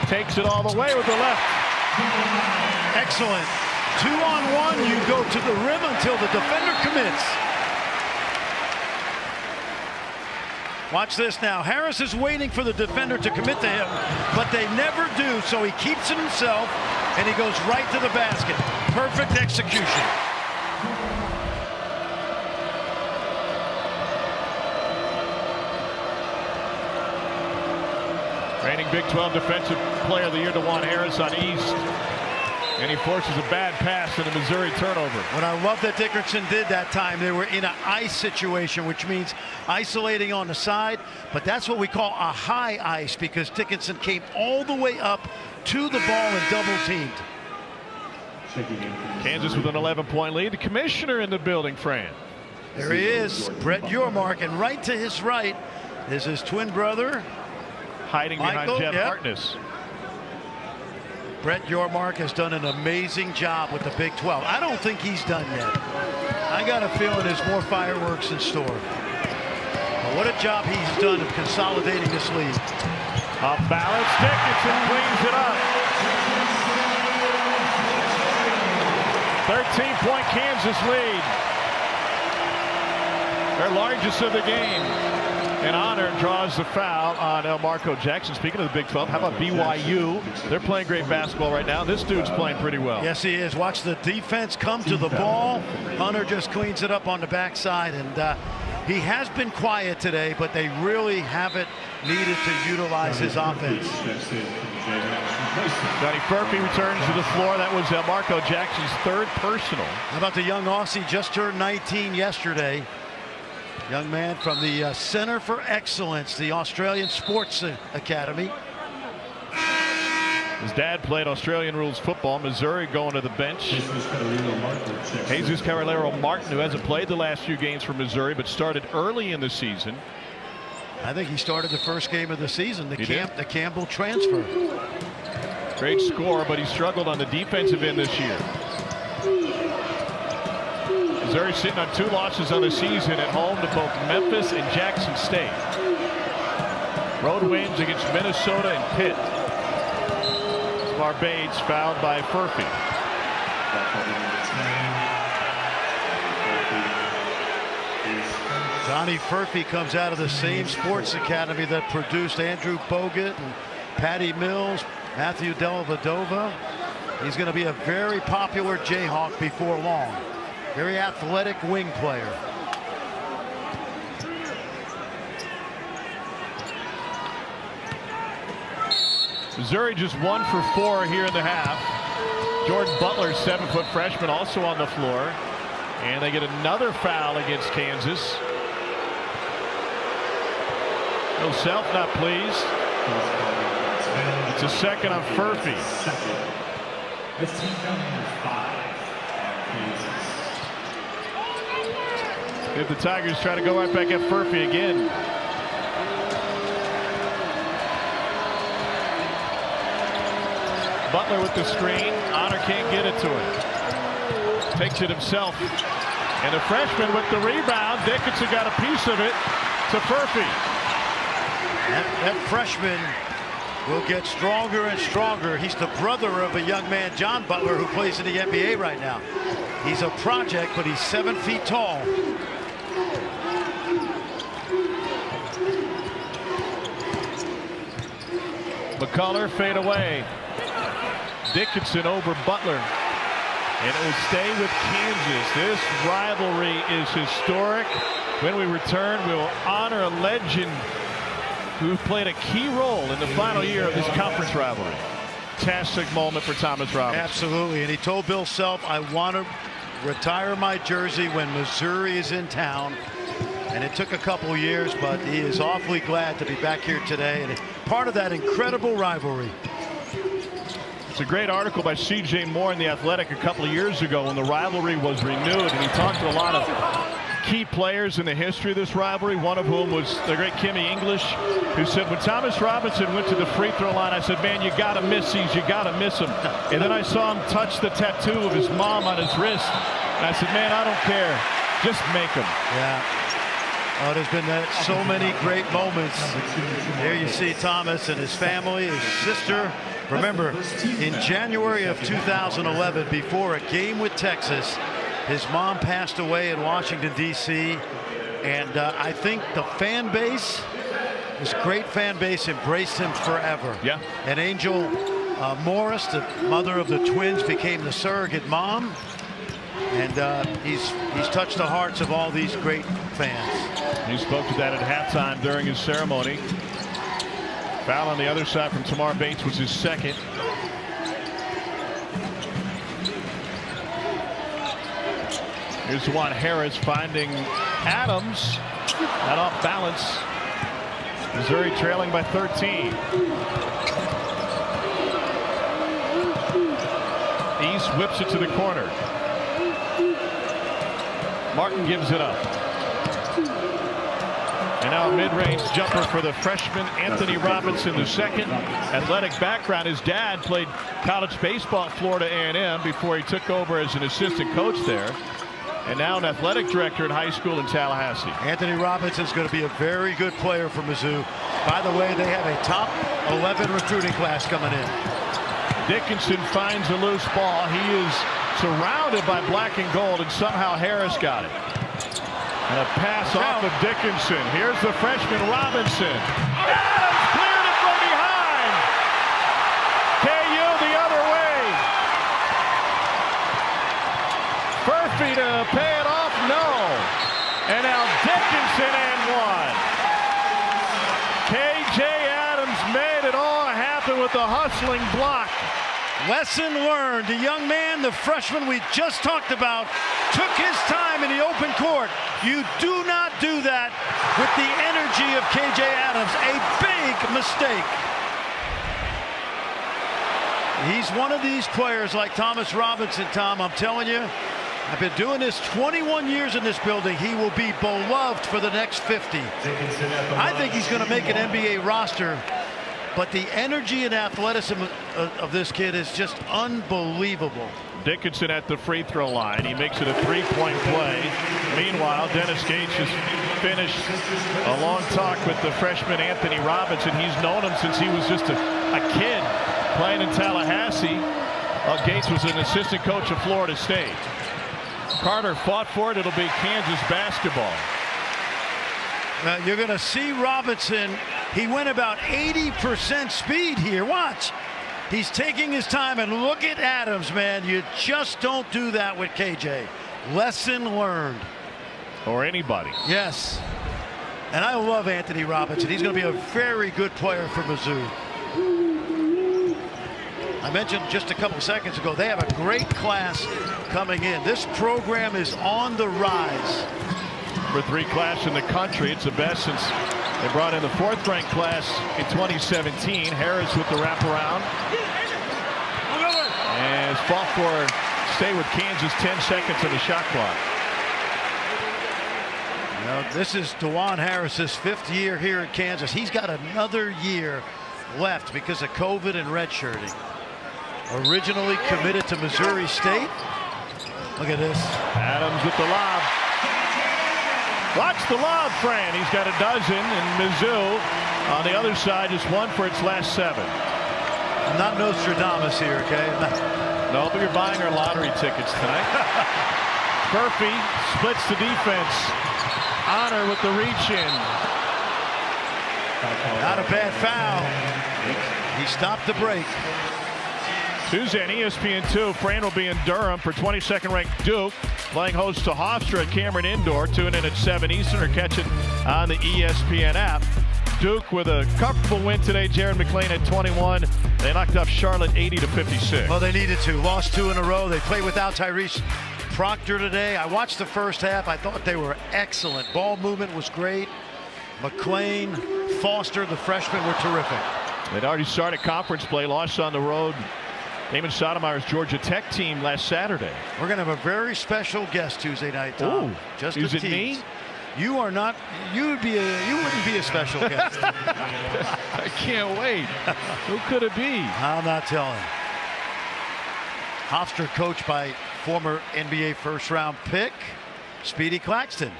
takes it all the way with the left. Excellent. 2-on-1. You go to the rim until the defender commits. Watch this now. Harris is waiting for the defender to commit to him, but they never do, so he keeps it himself, and he goes right to the basket. Perfect execution. Reigning Big 12 Defensive Player of the Year, DeJuan Harris on East. And he forces a bad pass in a Missouri turnover. What I love that Dickinson did that time, they were in an ice situation, which means isolating on the side, but that's what we call a high ice because Dickinson came all the way up to the ball and double teamed. Kansas with an 11-point lead. The commissioner in the building, Fran. There he is, Brett Yormark, and right to his right is his twin brother, hiding Michael, behind Jeff yep. Hartness. Brett Yormark has done an amazing job with the Big 12. I don't think he's done yet. I got a feeling there's more fireworks in store. But what a job he's done of consolidating this lead. Off balance, Dickinson cleans it up. 13-point Kansas lead. Their largest of the game. And Honor draws the foul on Marco Jackson. Speaking of the Big 12, how about BYU? They're playing great basketball right now. This dude's playing pretty well. Yes, he is. Watch the defense come to the ball. Hunter just cleans it up on the backside, and he has been quiet today, but they really haven't needed to utilize his offense. Johnny Furphy returns to the floor. That was Marco Jackson's 3rd personal. How about the young Aussie, just turned 19 yesterday. Young man from the Center for Excellence, the Australian Sports Academy. His dad played Australian rules football. Missouri going to the bench. Jesus Carolero Martin, who hasn't played the last few games for Missouri, but started early in the season. I think he started the first game of the season, the Campbell transfer. Great score, but he struggled on the defensive end this year. Missouri sitting on 2 losses on the season at home to both Memphis and Jackson State. Road wins against Minnesota and Pitt. Bates fouled by Furphy. Johnny Furphy comes out of the same sports academy that produced Andrew Bogut and Patty Mills, Matthew Dellavedova. He's going to be a very popular Jayhawk before long. Very athletic wing player. Missouri just 1 for 4 here in the half. Jordan Butler, 7-foot freshman, also on the floor. And they get another foul against Kansas. Bill Self not pleased. It's a second on Furphy. If the Tigers try to go right back at Furphy again. Butler with the screen. Honor can't get it to him. Takes it himself. And the freshman with the rebound. Dickinson got a piece of it to Furphy. That freshman will get stronger and stronger. He's the brother of a young man, John Butler, who plays in the NBA right now. He's a project, but he's 7 feet tall. McCullough fade away. Dickinson over Butler. And it will stay with Kansas. This rivalry is historic. When we return, we will honor a legend who played a key role in the final year of this conference rivalry. Fantastic moment for Thomas Robinson. Absolutely. And he told Bill Self, I want to retire my jersey when Missouri is in town. And it took a couple years, but he is awfully glad to be back here today and part of that incredible rivalry. It's a great article by C.J. Moore in The Athletic a couple of years ago when the rivalry was renewed, and he talked to a lot of key players in the history of this rivalry, one of whom was the great Kimmy English, who said when Thomas Robinson went to the free throw line, I said, man, you got to miss these, you got to miss them. And then I saw him touch the tattoo of his mom on his wrist, and I said, man, I don't care, just make them. Yeah. Oh, there's been so many great moments. There you see Thomas and his family, his sister. Remember, in January of 2011, before a game with Texas, his mom passed away in Washington, D.C. And I think the fan base, this great fan base, embraced him forever. Yeah. And Angel Morris, the mother of the twins, became the surrogate mom. And he's touched the hearts of all these great fans. He spoke to that at halftime during his ceremony. Foul on the other side from Tamar Bates was his second. Here's Juan Harris finding Adams. Not off balance. Missouri trailing by 13. East whips it to the corner. Martin gives it up. And now a mid-range jumper for the freshman Anthony Robinson, the second. Athletic background. His dad played college baseball at Florida A&M before he took over as an assistant coach there. And now an athletic director at high school in Tallahassee. Anthony Robinson is going to be a very good player for Mizzou. By the way, they have a top 11 recruiting class coming in. Dickinson finds a loose ball. He is surrounded by black and gold, and somehow Harris got it. And a pass off of Dickinson. Here's the freshman Robinson. Adams cleared it from behind. KU the other way. Furphy to pay it off. No. And now Dickinson and one. KJ Adams made it all happen with the hustling block. Lesson learned. The young man, the freshman we just talked about, took his time in the open court. You do not do that with the energy of KJ Adams. A big mistake. He's one of these players like Thomas Robinson, Tom. I'm telling you, I've been doing this 21 years in this building. He will be beloved for the next 50. I think he's going to make an NBA roster. but the energy and athleticism of this kid is just unbelievable. Dickinson at the free throw line. He makes it a 3-point play. Meanwhile, Dennis Gates has finished a long talk with the freshman Anthony Robinson. He's known him since he was just a kid playing in Tallahassee. Gates was an assistant coach of Florida State. Carter fought for it. It'll be Kansas basketball. Now you're going to see Robinson. He went about 80% speed here. Watch. He's taking his time, and look at Adams, man. You just don't do that with KJ. Lesson learned. Or anybody. Yes. And I love Anthony Robinson. He's going to be a very good player for Mizzou. I mentioned just a couple seconds ago, they have a great class coming in. This program is on the rise. Number 3 class in the country. It's the best since they brought in the 4th-ranked class in 2017. Harris with the wraparound. And fought for stay with Kansas. 10 seconds on the shot clock. Now, this is DeJuan Harris's 5th year here at Kansas. He's got another year left because of COVID and redshirting. Originally committed to Missouri State. Look at this. Adams with the lob. Watch the lob, Fran. He's got a dozen, and Mizzou on the other side just won for its last 7. I'm not Nostradamus here, okay? No, but you're buying our lottery tickets tonight. Murphy splits the defense. Honor with the reach in. Not a bad foul. He stopped the break. Tuesday on ESPN2, Fran will be in Durham for 22nd ranked Duke, playing host to Hofstra at Cameron Indoor. Tune in at 7 Eastern or catch it on the ESPN app. Duke with a comfortable win today. Jaron McClain at 21. They knocked off Charlotte 80-56. Well, they needed to. Lost 2 in a row. They played without Tyrese Proctor today. I watched the first half. I thought they were excellent. Ball movement was great. McClain, Foster, the freshmen were terrific. They'd already started conference play. Lost on the road. Damon Sotomayor's Georgia Tech team last Saturday. We're going to have a very special guest Tuesday night, Tom. Ooh, just is it tease. me? You are not. You wouldn't be a special guest. I can't wait. Who could it be? I'm not telling. Hofstra coached by former NBA first-round pick Speedy Claxton.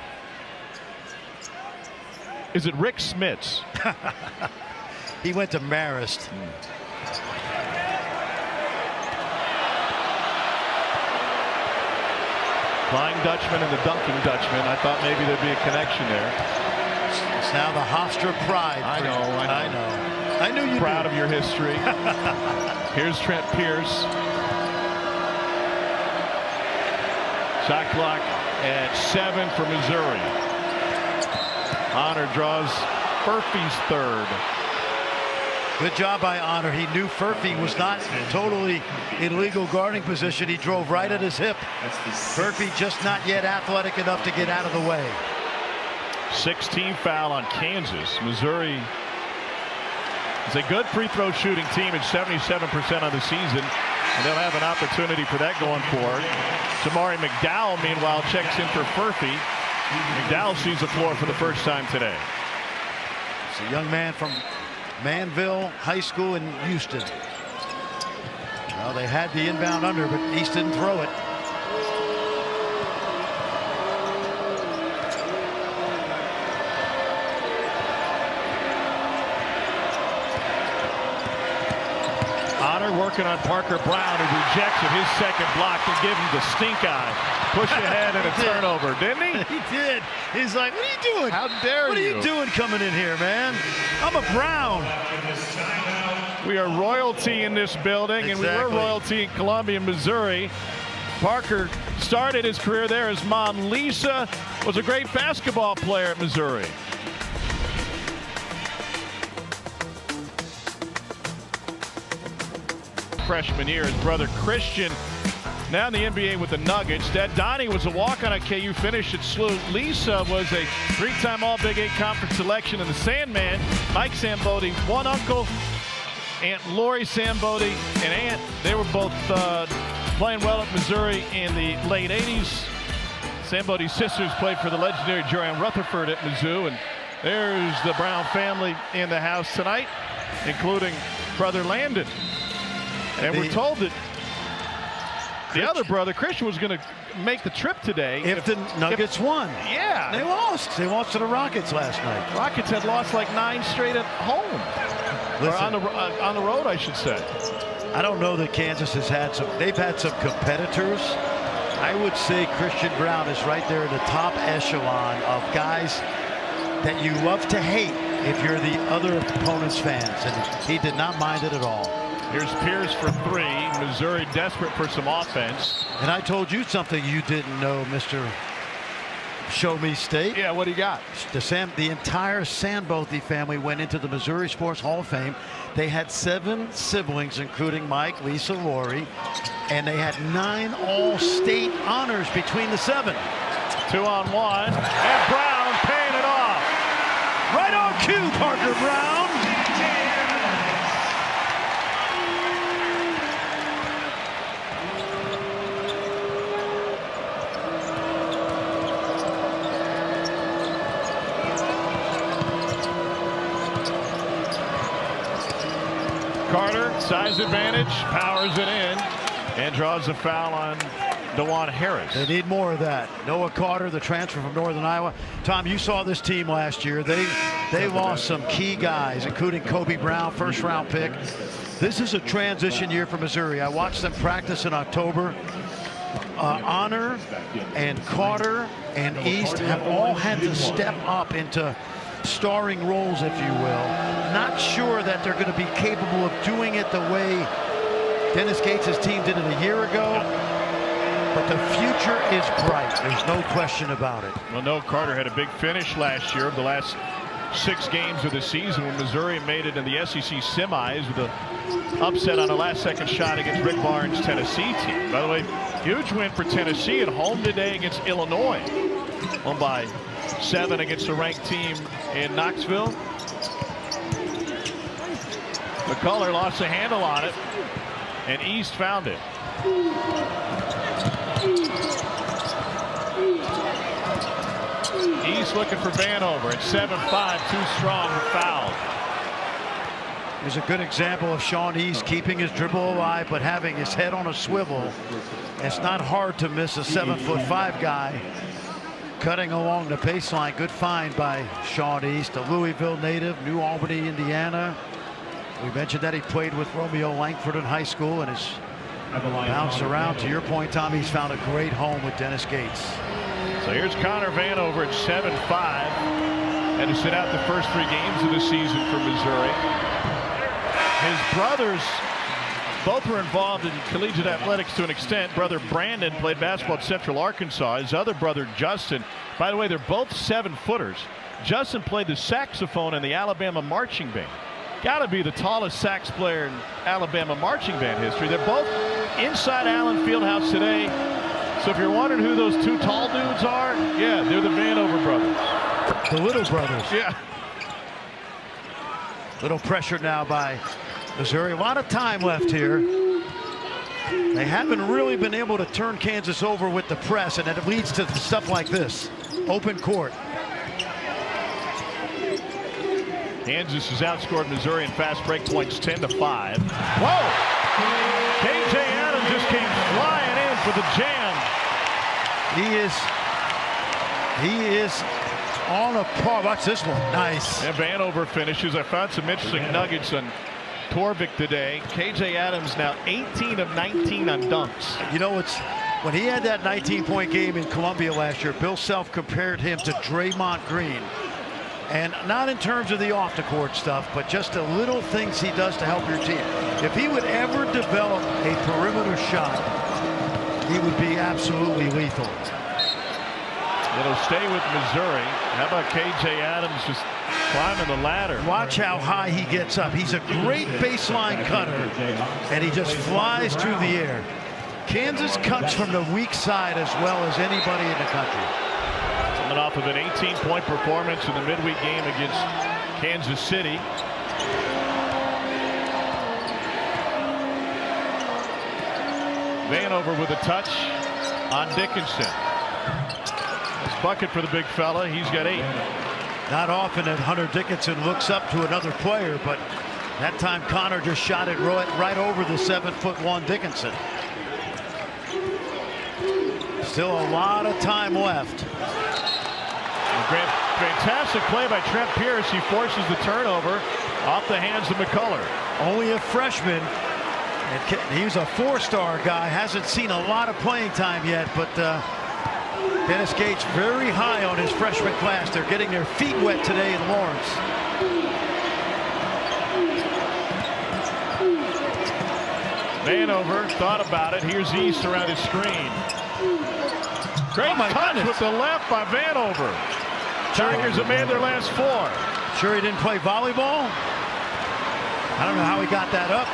Is it Rick Smits? He went to Marist. Flying Dutchman and the Dunking Dutchman. I thought maybe there'd be a connection there. It's now the Hofstra pride. I know. I knew you. Proud knew. of your history. Here's Trent Pierce. Shot clock at 7 for Missouri. Honor draws Furphy's 3rd. Good job by Honor. He knew Furphy was not totally in legal guarding position. He drove right at his hip. Furphy just not yet athletic enough to get out of the way. 16 foul on Kansas. Missouri is a good free throw shooting team at 77% on the season, and they'll have an opportunity for that going forward. Tamari McDowell, meanwhile, checks in for Furphy. McDowell sees the floor for the first time today. It's a young man from Manville High School in Houston. Well, they had the inbound under, but East didn't throw it. Honor working on Parker Brown, who rejects it. His second block to give him the stink eye. Push ahead and a turnover, didn't he? He did. He's like, what are you doing? How dare you? What are you doing coming in here, man? I'm a Brown. We are royalty in this building, and we were royalty in Columbia, Missouri. Parker started his career there. His mom, Lisa, was a great basketball player at Missouri. Freshman year, his brother Christian now in the NBA with the Nuggets. Dad Donnie was a walk-on at KU, finished at SLU. Lisa was a 3-time All-Big 8 Conference selection, and the Sandman, Mike Sambodi, one uncle, Aunt Lori Sambodi, and Aunt, they were both playing well at Missouri in the late 80s. Sambodi's sisters played for the legendary Joanne Rutherford at Mizzou, and there's the Brown family in the house tonight. including brother Landon. And we're told that the other brother, Christian, was going to make the trip today. If the Nuggets won. Yeah. They lost. They lost to the Rockets last night. Rockets had lost like 9 straight at home. Listen, or on the road, I should say. I don't know that Kansas has had some. They've had some competitors. I would say Christian Brown is right there in the top echelon of guys that you love to hate if you're the other opponent's fans. And he did not mind it at all. Here's Pierce for 3. Missouri desperate for some offense. And I told you something you didn't know, Mr. Show Me State. Yeah, what do you got? The entire Sambothy family went into the Missouri Sports Hall of Fame. They had 7 siblings, including Mike, Lisa, Lori, and they had 9 all-state honors between the 7. 2-on-1, and Brown paying it off. Right on cue, Parker Brown. Carter, size advantage, powers it in, and draws a foul on DeJuan Harris. They need more of that. Noah Carter, the transfer from Northern Iowa. Tom, you saw this team last year. They lost some key guys, including Kobe Brown, first-round pick. This is a transition year for Missouri. I watched them practice in October. Honor and Carter and East have all had to step up into starring roles, if you will. Not sure that they're going to be capable of doing it the way Dennis Gates' team did it a year ago. But the future is bright. There's no question about it. Well, no, Carter had a big finish last year of the last 6 games of the season when Missouri made it in the SEC semis with an upset on a last-second shot against Rick Barnes' Tennessee team. By the way, huge win for Tennessee at home today against Illinois. Won by 7 against the ranked team in Knoxville. McCullough lost the handle on it, and East found it. East looking for Vanover at 7'5", too strong, fouled. Here's a good example of Sean East keeping his dribble alive, but having his head on a swivel. It's not hard to miss a 7'5" guy. Cutting along the baseline, good find by Sean East, a Louisville native, New Albany, Indiana. We mentioned that he played with Romeo Langford in high school and has bounced around. To your point, Tom, he's found a great home with Dennis Gates. So here's Connor Vanover at 7'5", and to sit out the first 3 games of the season for Missouri. His brothers both were involved in collegiate athletics to an extent. Brother Brandon played basketball at Central Arkansas. His other brother Justin, by the way, they're both 7-footers. Justin played the saxophone in the Alabama marching band. Got to be the tallest sax player in Alabama marching band history. They're both inside Allen Fieldhouse today. So if you're wondering who those 2 tall dudes are, yeah, they're the Vanover brothers. The little brothers. Yeah. Little pressure now by Missouri. A lot of time left here. They haven't really been able to turn Kansas over with the press, and it leads to stuff like this. Open court. Kansas has outscored Missouri in fast break points 10-5. Whoa! KJ Adams just came flying in for the jam. He is on a par. Watch this one. Nice. And Vanover finishes. I found some interesting nuggets on Torvik today. KJ Adams now 18 of 19 on dunks. You know, it's when he had that 19-point game in Columbia last year, Bill Self compared him to Draymond Green. And not in terms of the off-the-court stuff, but just the little things he does to help your team. If he would ever develop a perimeter shot, he would be absolutely lethal. It'll stay with Missouri. How about KJ Adams just climbing the ladder? Watch how high he gets up. He's a great baseline cutter, and he just flies through the air. Kansas cuts from the weak side as well as anybody in the country. Coming off of an 18-point performance in the midweek game against Kansas City. Vanover with a touch on Dickinson. This bucket for the big fella. He's got 8. Not often that Hunter Dickinson looks up to another player, but That time Connor just shot it right over the 7'1" Dickinson. Still a lot of time left. Fantastic play by Trent Pierce. He forces the turnover off the hands of McCullough. Only a freshman. And he's a four-star guy. Hasn't seen a lot of playing time yet, but Dennis Gates very high on his freshman class. They're getting their feet wet today in Lawrence. Vanover thought about it. Here's East around his screen. Great touch with the left by Vanover. Tigers have made their last 4. Sure he didn't play volleyball? I don't know how he got that up.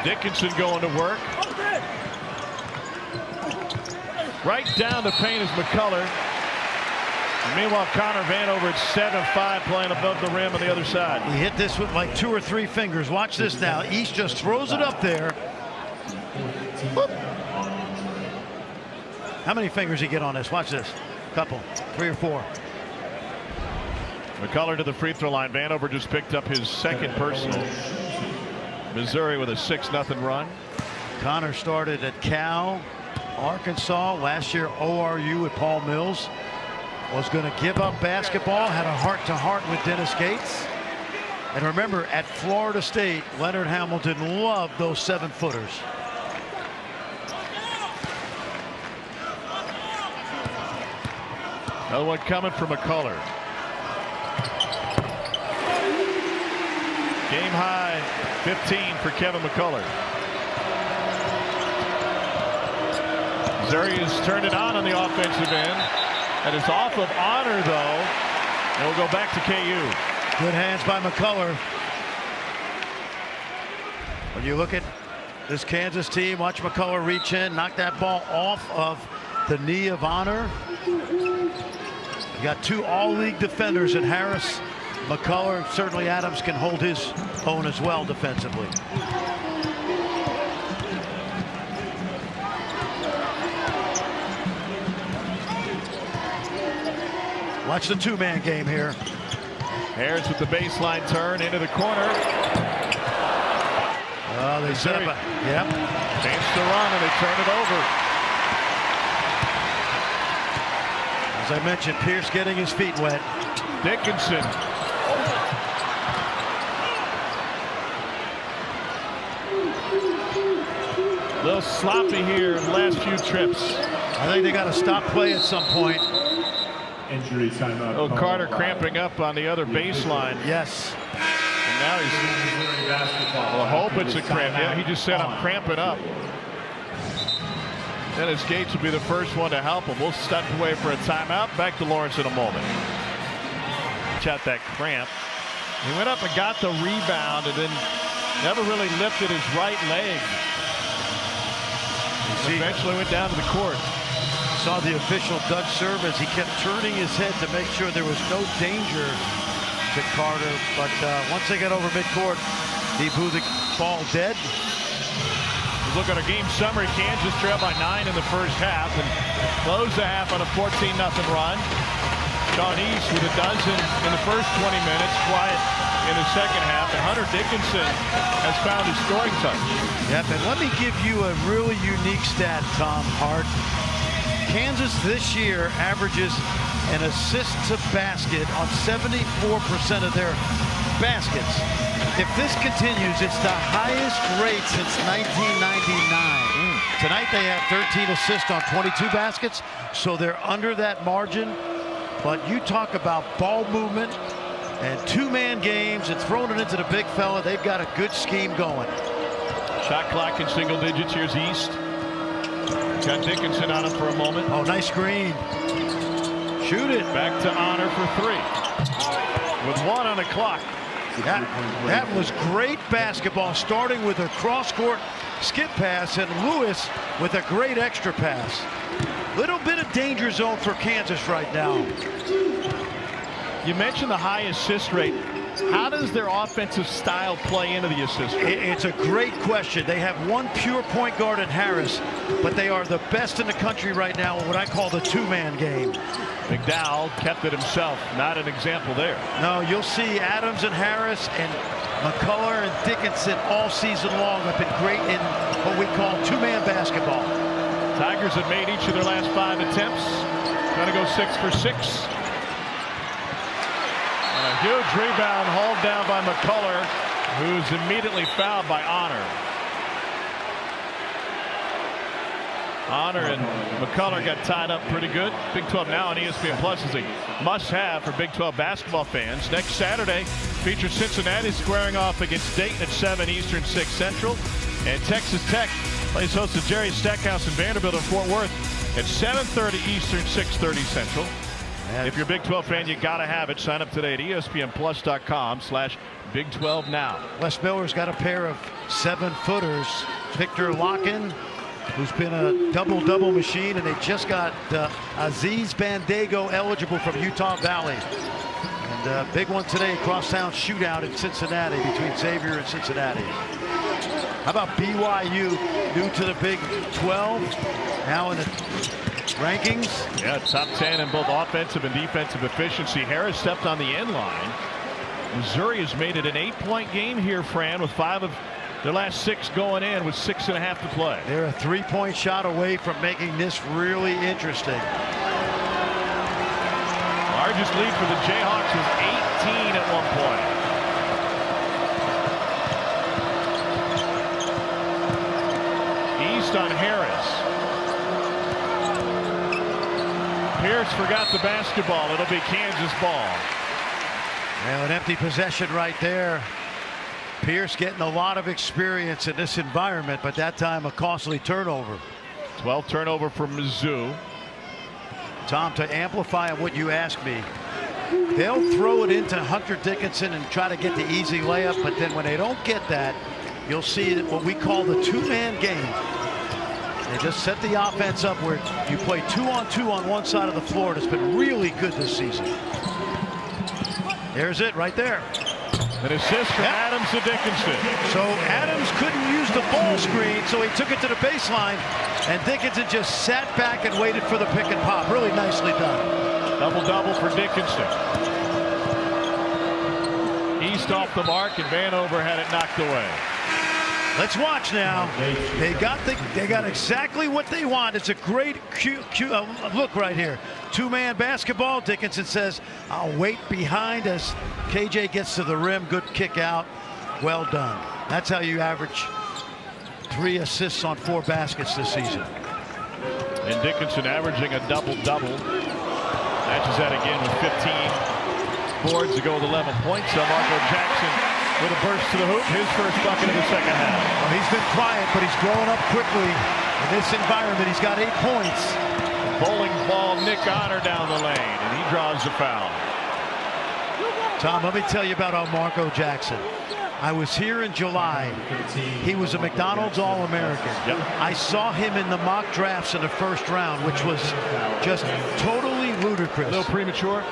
Dickinson going to work. Right down the paint is McCullough. And meanwhile, Connor Vanover at 7'5", playing above the rim on the other side. He hit this with like 2 or 3 fingers. Watch this now. East just throws it up there. Whoop. How many fingers he get on this? Watch this. Couple, 3 or 4. McCullough to the free throw line. Vanover just picked up his second personal. Missouri with a 6-0 run. Connor started at Cal, Arkansas, last year ORU at Paul Mills. Was going to give up basketball, had a heart-to-heart with Dennis Gates. And remember, at Florida State, Leonard Hamilton loved those 7-footers. Another one coming from McCullough. Game high 15 for Kevin McCullough. Missouri has turned it on the offensive end. And it's off of Honor, though. And we'll go back to KU. Good hands by McCullough. When you look at this Kansas team, watch McCullough reach in, knock that ball off of the knee of Honor. You got 2 all-league defenders in Harris, McCullough. Certainly Adams can hold his own as well defensively. Watch the 2-man game here. Harris with the baseline turn into the corner. Oh, they set up a, yep. Chance to run, and they turn it over. As I mentioned, Pierce getting his feet wet. Dickinson. A little sloppy here in the last few trips. I think they got to stop play at some point. Injury timeout. Oh, Carter cramping up on the other baseline. Yes. And now he's. Well, I hope it's a cramp. Yeah, he just said I'm cramping up. Dennis Gates will be the first one to help him. We'll step away for a timeout. Back to Lawrence in a moment. Watch out that cramp. He went up and got the rebound and then never really lifted his right leg. Eventually went down to the court. Saw the official Doug serve as he kept turning his head to make sure there was no danger to Carter. But once they got over midcourt, he blew the ball dead. Look at our game summary. Kansas trailed by 9 in the first half and closed the half on a 14-0 run. Sean East with a dozen in the first 20 minutes, quiet in the second half. And Hunter Dickinson has found his scoring touch. Yep, and let me give you a really unique stat, Tom Hart. Kansas this year averages an assist to basket on 74% of their baskets. If this continues, it's the highest rate since 1999. Tonight they have 13 assists on 22 baskets, so they're under that margin. But you talk about ball movement and 2-man games and throwing it into the big fella. They've got a good scheme going. Shot clock in single digits. Here's East. Got Dickinson on him for a moment. Oh, nice screen. Shoot it. Back to Honor for 3. With 1 on the clock. That was great basketball, starting with a cross-court skip pass, and Lewis with a great extra pass. Little bit of danger zone for Kansas right now. You mentioned the high assist rate. How does their offensive style play into the assist? It's a great question. They have one pure point guard in Harris, but they are the best in the country right now in what I call the two-man game. McDowell kept it himself. Not an example there. No, you'll see Adams and Harris and McCullough and Dickinson all season long have been great in what we call two-man basketball. Tigers have made each of their last 5 attempts. Going to go 6 for 6. A huge rebound hauled down by McCullough, who's immediately fouled by Honor. Honor and McCullough got tied up pretty good. Big 12 now on ESPN Plus is a must-have for Big 12 basketball fans. Next Saturday features Cincinnati squaring off against Dayton at 7 Eastern, 6 Central. And Texas Tech plays host to Jerry Stackhouse and Vanderbilt in Fort Worth at 7:30 Eastern, 6:30 Central. If you're a Big 12 fan, you got to have it. Sign up today at ESPNplus.com/Big12 Now. Wes Miller's got a pair of 7-footers. Victor Locken, who's been a double-double machine, and they just got Aziz Bandago eligible from Utah Valley. And a big one today, crosstown shootout in Cincinnati between Xavier and Cincinnati. How about BYU, new to the Big 12, now in the rankings? Yeah, top 10 in both offensive and defensive efficiency. Harris stepped on the end line. Missouri has made it an 8-point game here, Fran, with 5 of their last 6 going in with 6.5 to play. They're a 3-point shot away from making this really interesting. Largest lead for the Jayhawks was 18 at one point. East on Harris. Pierce forgot the basketball. It'll be Kansas ball. Well, an empty possession right there. Pierce getting a lot of experience in this environment, but that time a costly turnover. 12th turnover for Mizzou. Tom, to amplify on what you asked me, they'll throw it into Hunter Dickinson and try to get the easy layup, but then when they don't get that, you'll see what we call the two-man game. They just set the offense up where you play 2-on-2 on one side of the floor. It's been really good this season. There's it right there. An assist from Adams to Dickinson. So Adams couldn't use the ball screen, so he took it to the baseline, and Dickinson just sat back and waited for the pick and pop. Really nicely done. Double-double for Dickinson. East off the mark, and Vanover had it knocked away. Let's watch now. They got exactly what they want. It's a great look right here. Two-man basketball. Dickinson says, "I'll wait behind as KJ gets to the rim." Good kick out. Well done. That's how you average 3 assists on 4 baskets this season. And Dickinson averaging a double-double. Matches that again with 15 boards to go with 11 points. So Marco Jackson with a burst to the hoop, his first bucket in the second half. Well, he's been quiet, but he's growing up quickly in this environment. He's got 8 points. Bowling ball, Nick Honor down the lane, and he draws the foul. Tom, let me tell you about Marco Jackson. I was here in July. He was a McDonald's All-American. Yep. I saw him in the mock drafts in the first round, which was just totally ludicrous. A little premature?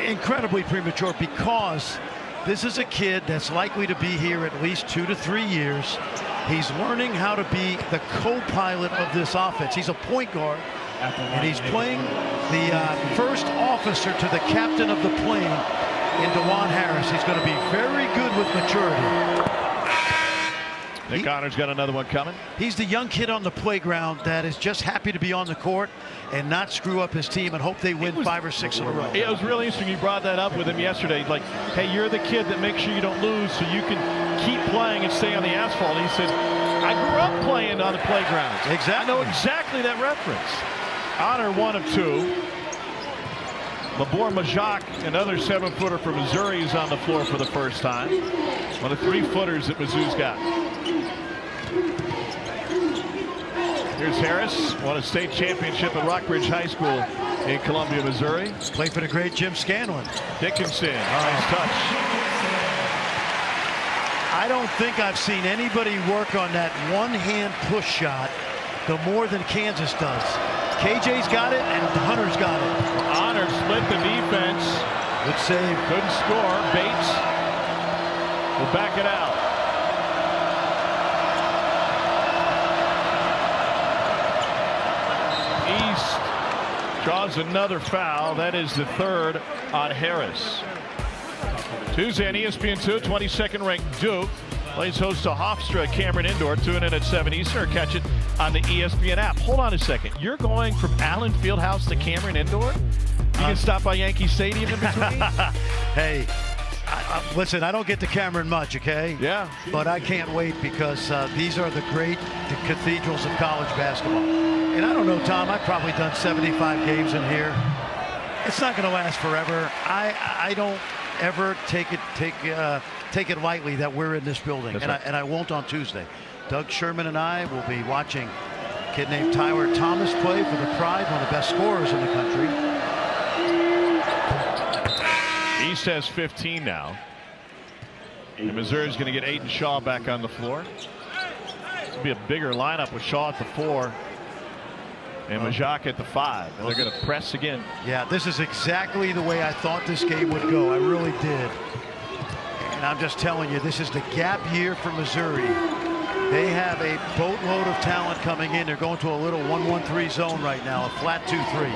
Incredibly premature, because this is a kid that's likely to be here at least 2 to 3 years. He's learning how to be the co-pilot of this offense. He's a point guard, and he's playing the first officer to the captain of the plane in DeJuan Harris. He's going to be very good with maturity. Nick Honor's got another one coming. He's the young kid on the playground that is just happy to be on the court and not screw up his team and hope they win 5 or 6 in a row. It was really interesting. You brought that up with him yesterday. Like, hey, you're the kid that makes sure you don't lose so you can keep playing and stay on the asphalt. And he said, I grew up playing on the playgrounds. Exactly. I know exactly that reference. Honor 1 of 2. Labor Majak, another 7-footer for Missouri, is on the floor for the first time. One of the 3-footers that Mizzou's got. Here's Harris, won a state championship at Rockbridge High School in Columbia, Missouri. Played for the great Jim Scanlon. Dickinson, nice touch. I don't think I've seen anybody work on that one-hand push shot the more than Kansas does. KJ's got it, and Hunter's got it. Honor split the defense. Good save. Couldn't score. Bates will back it out. East draws another foul. That is the third on Harris. Tuesday on ESPN2, 22nd ranked Duke plays host to Hofstra at Cameron Indoor. Tune in at 7 Eastern or catch it on the ESPN app. Hold on a second. You're going from Allen Fieldhouse to Cameron Indoor? You can stop by Yankee Stadium in between? Hey, listen, I don't get to Cameron much, okay? Yeah. But I can't wait because these are the great cathedrals of college basketball. And I don't know, Tom, I've probably done 75 games in here. It's not going to last forever. I don't ever take it lightly that we're in this building, and I won't on Tuesday. Doug Sherman and I will be watching a kid named Tyler Thomas play for the Pride, one of the best scorers in the country. East has 15 now. And Missouri's going to get Aiden Shaw back on the floor. This will be a bigger lineup with Shaw at the 4 and Majak at the 5. And they're going to press again. Yeah, this is exactly the way I thought this game would go. I really did. And I'm just telling you, this is the gap year for Missouri. They have a boatload of talent coming in. They're going to a little 1-1-3 zone right now, a flat 2-3.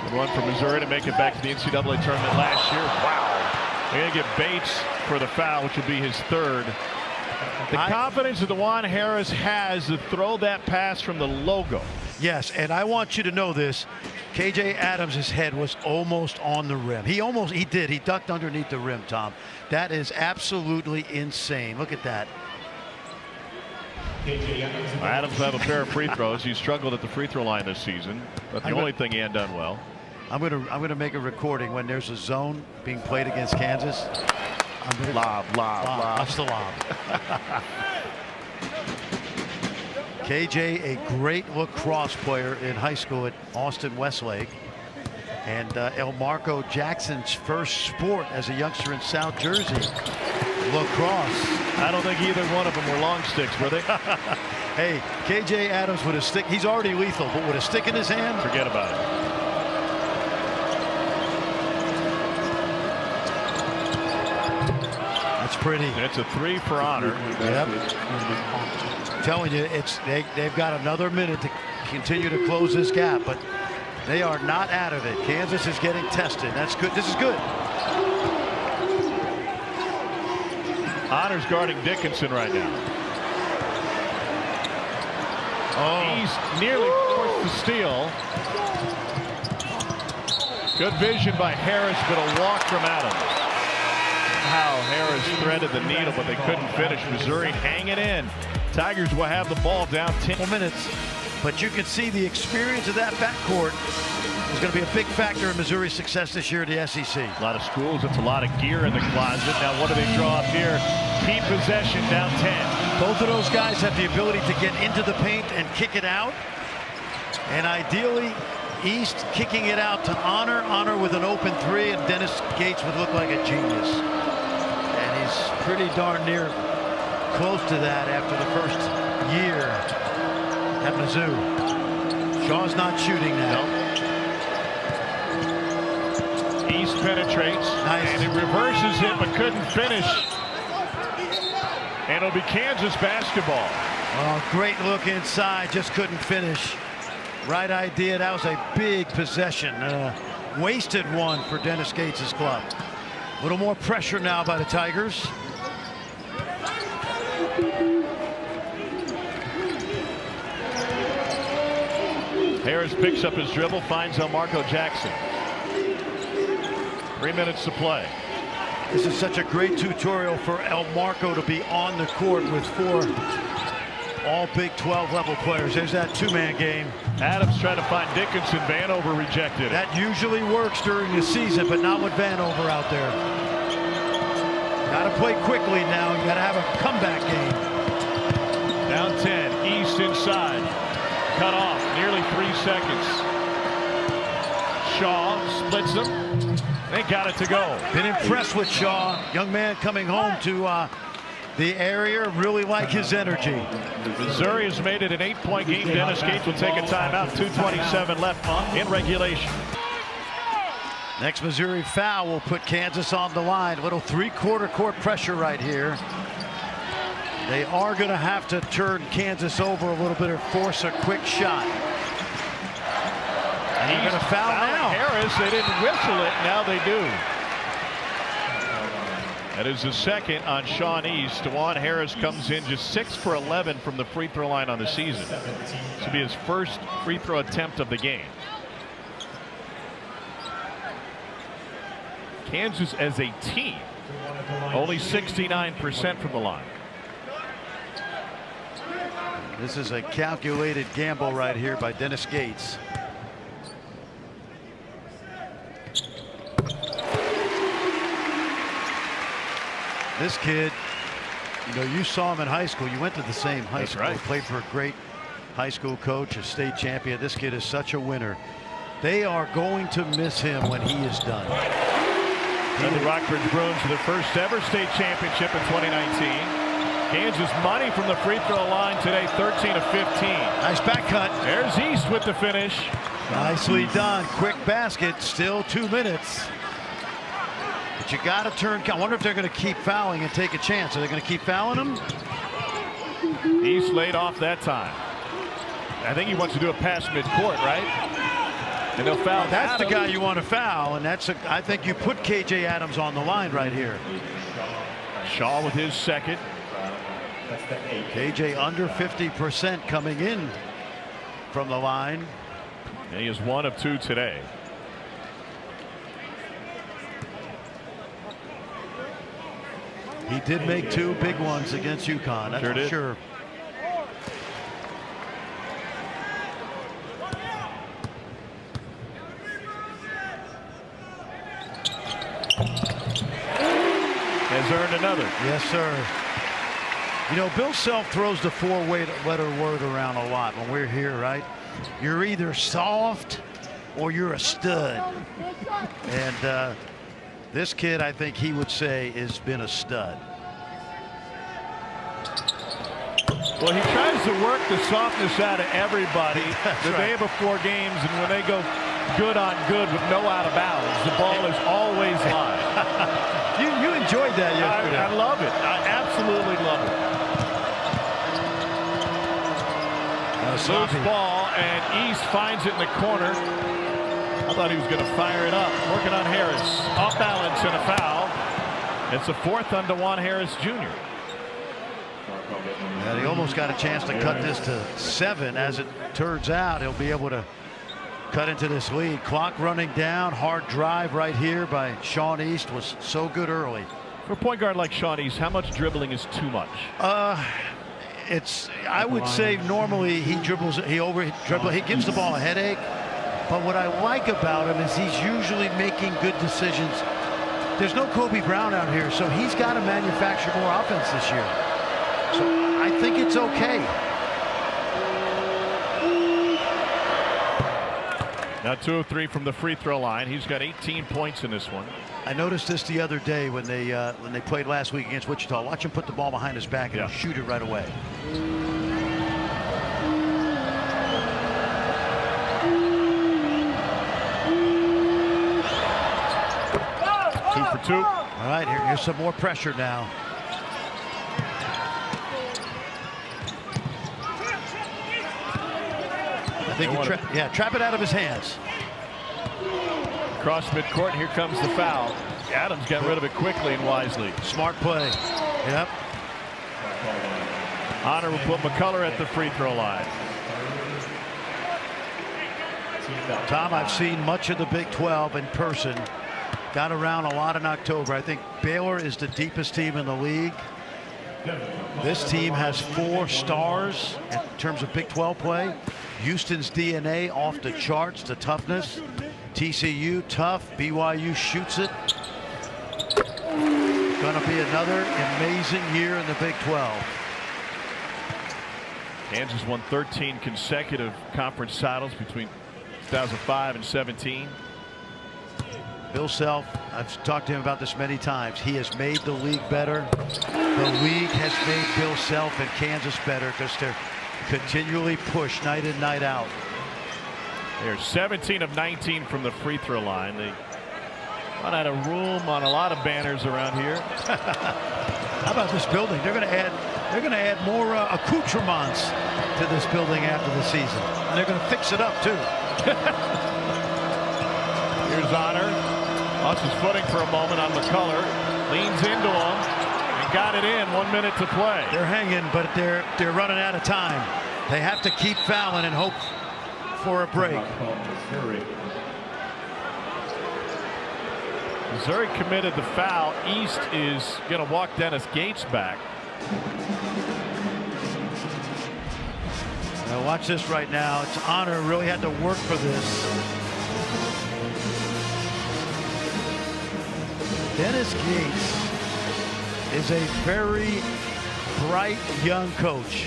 Good one for Missouri to make it back to the NCAA tournament last year. Wow. They're going to get Bates for the foul, which will be his third. The confidence that DeJuan Harris has to throw that pass from the logo. Yes, and I want you to know this. KJ Adams' head was almost on the rim. He ducked underneath the rim, Tom. That is absolutely insane. Look at that. Adams will have a pair of free throws. He's struggled at the free throw line this season, but the only thing he hadn't done well. I'm gonna make a recording when there's a zone being played against Kansas. Lob. That's the lob. KJ, a great lacrosse player in high school at Austin Westlake. And Elmarco Jackson's first sport as a youngster in South Jersey, lacrosse. I don't think either one of them were long sticks, were they? Hey, KJ Adams with a stick. He's already lethal, but with a stick in his hand, forget about it. That's pretty. It's a 3 for Honor. Yep. I'm telling you, they've got another minute to continue to close this gap, but they are not out of it. Kansas is getting tested. That's good. This is good. Honor's guarding Dickinson right now. He's nearly forced to steal. Good vision by Harris, but a walk from Adams. How Harris threaded the needle, but they couldn't finish. Missouri hanging in. Tigers will have the ball down 10 minutes. But you can see the experience of that backcourt is going to be a big factor in Missouri's success this year at the SEC. A lot of schools, it's a lot of gear in the closet. Now what do they draw up here? Keep possession down 10. Both of those guys have the ability to get into the paint and kick it out. And ideally, East kicking it out to Honor. Honor with an open 3, and Dennis Gates would look like a genius. And he's pretty darn near close to that after the first year at Mizzou. Shaw's not shooting now. Nope. East penetrates. Nice. And it reverses it, but couldn't finish. And it'll be Kansas basketball. Oh, great look inside, just couldn't finish. Right idea. That was a big possession. Wasted one for Dennis Gates' club. A little more pressure now by the Tigers. Harris picks up his dribble, finds Elmarco Jackson. 3 minutes to play. This is such a great tutorial for Elmarco to be on the court with 4 all Big 12 level players. There's that 2-man game. Adams trying to find Dickinson. Vanover rejected it. That usually works during the season, but not with Vanover out there. Got to play quickly now. You got to have a comeback game. Down 10. East inside. Cut off. Nearly 3 seconds. Shaw splits them. They got it to go. Been impressed with Shaw. Young man coming home to the area. Really like his energy. Missouri has made it an 8-point game. Dennis Gates will take a timeout. 2:27 left in regulation. Next Missouri foul will put Kansas on the line. Little three-quarter court pressure right here. They are going to have to turn Kansas over a little bit or force a quick shot. And they're going to foul now. Harris, they didn't whistle it. Now they do. That is the second on Sean East. DeJuan Harris comes in just 6 for 11 from the free throw line on the season. This will be his first free throw attempt of the game. Kansas as a team, only 69% from the line. This is a calculated gamble right here by Dennis Gates. This kid, you know, you saw him in high school. You went to the same high school. Right. Played for a great high school coach, a state champion. This kid is such a winner. They are going to miss him when he is done. And the Rockbridge Bruins for the first ever state championship in 2019. Kansas money from the free throw line today, 13 of 15. Nice back cut. There's East with the finish. Nicely done. Quick basket. Still 2 minutes. But you got to turn. I wonder if they're going to keep fouling and take a chance. Are they going to keep fouling him? East laid off that time. I think he wants to do a pass midcourt, right? And they'll foul. That's the guy you want to foul, and that's I think you put KJ Adams on the line right here. Shaw with his second. KJ under 50% coming in from the line. And he is 1 of 2 today. He did make 2 big ones against UConn. That's for sure. Has earned another. Yes, sir. You know, Bill Self throws the 4-letter word around a lot when we're here, right? You're either soft or you're a stud. And this kid, I think he would say, has been a stud. Well, he tries to work the softness out of everybody the day before games, and when they go good on good with no out of bounds, the ball is always live. You enjoyed that yesterday. I love it. I absolutely love it. Loose ball, and East finds it in the corner. I thought he was going to fire it up. Working on Harris. Off balance and a foul. It's a 4th on DeJuan Harris Jr. And he almost got a chance to cut this to 7. As it turns out, he'll be able to cut into this lead. Clock running down. Hard drive right here by Sean East was so good early. For a point guard like Sean East, how much dribbling is too much? I would say normally he dribbles, he gives the ball a headache. But what I like about him is he's usually making good decisions. There's no Kobe Brown out here, so he's got to manufacture more offense this year. So I think it's okay. Now 2 of 3 from the free throw line. He's got 18 points in this one. I noticed this the other day when they played last week against Wichita. Watch him put the ball behind his back and he'll shoot it right away. Two for 2. All right, here's some more pressure now. I think trap it out of his hands. Cross midcourt, and here comes the foul. Adams got rid of it quickly and wisely. Smart play. Yep. Honor will put McCullough at the free throw line. Tom, I've seen much of the Big 12 in person. Got around a lot in October. I think Baylor is the deepest team in the league. This team has 4 stars in terms of Big 12 play. Houston's DNA off the charts, the toughness. TCU tough. BYU shoots it. Going to be another amazing year in the Big 12. Kansas won 13 consecutive conference titles between 2005 and 17. Bill Self, I've talked to him about this many times. He has made the league better. The league has made Bill Self and Kansas better because they're continually push night in, night out. They're 17 of 19 from the free throw line. They Run out of room on a lot of banners around here. How about this building? They're going to add more accoutrements to this building after the season, and they're going to fix it up too. Here's Honor. Lost his footing for a moment on McCullough. Leans into him and got it in. 1 minute to play. They're hanging, but they're running out of time. They have to keep fouling and hope for a break. Missouri committed the foul. East is going to walk Dennis Gates back. Now watch this right now. It's Honor really had to work for this. Dennis Gates is a very bright young coach.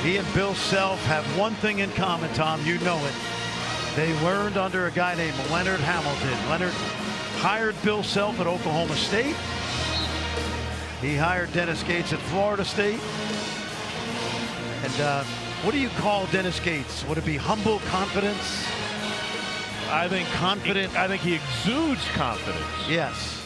He and Bill Self have one thing in common, Tom. You know it. They learned under a guy named Leonard Hamilton. Leonard hired Bill Self at Oklahoma State. He hired Dennis Gates at Florida State. And what do you call Dennis Gates? Would it be humble confidence? I think confident. I think he exudes confidence. Yes.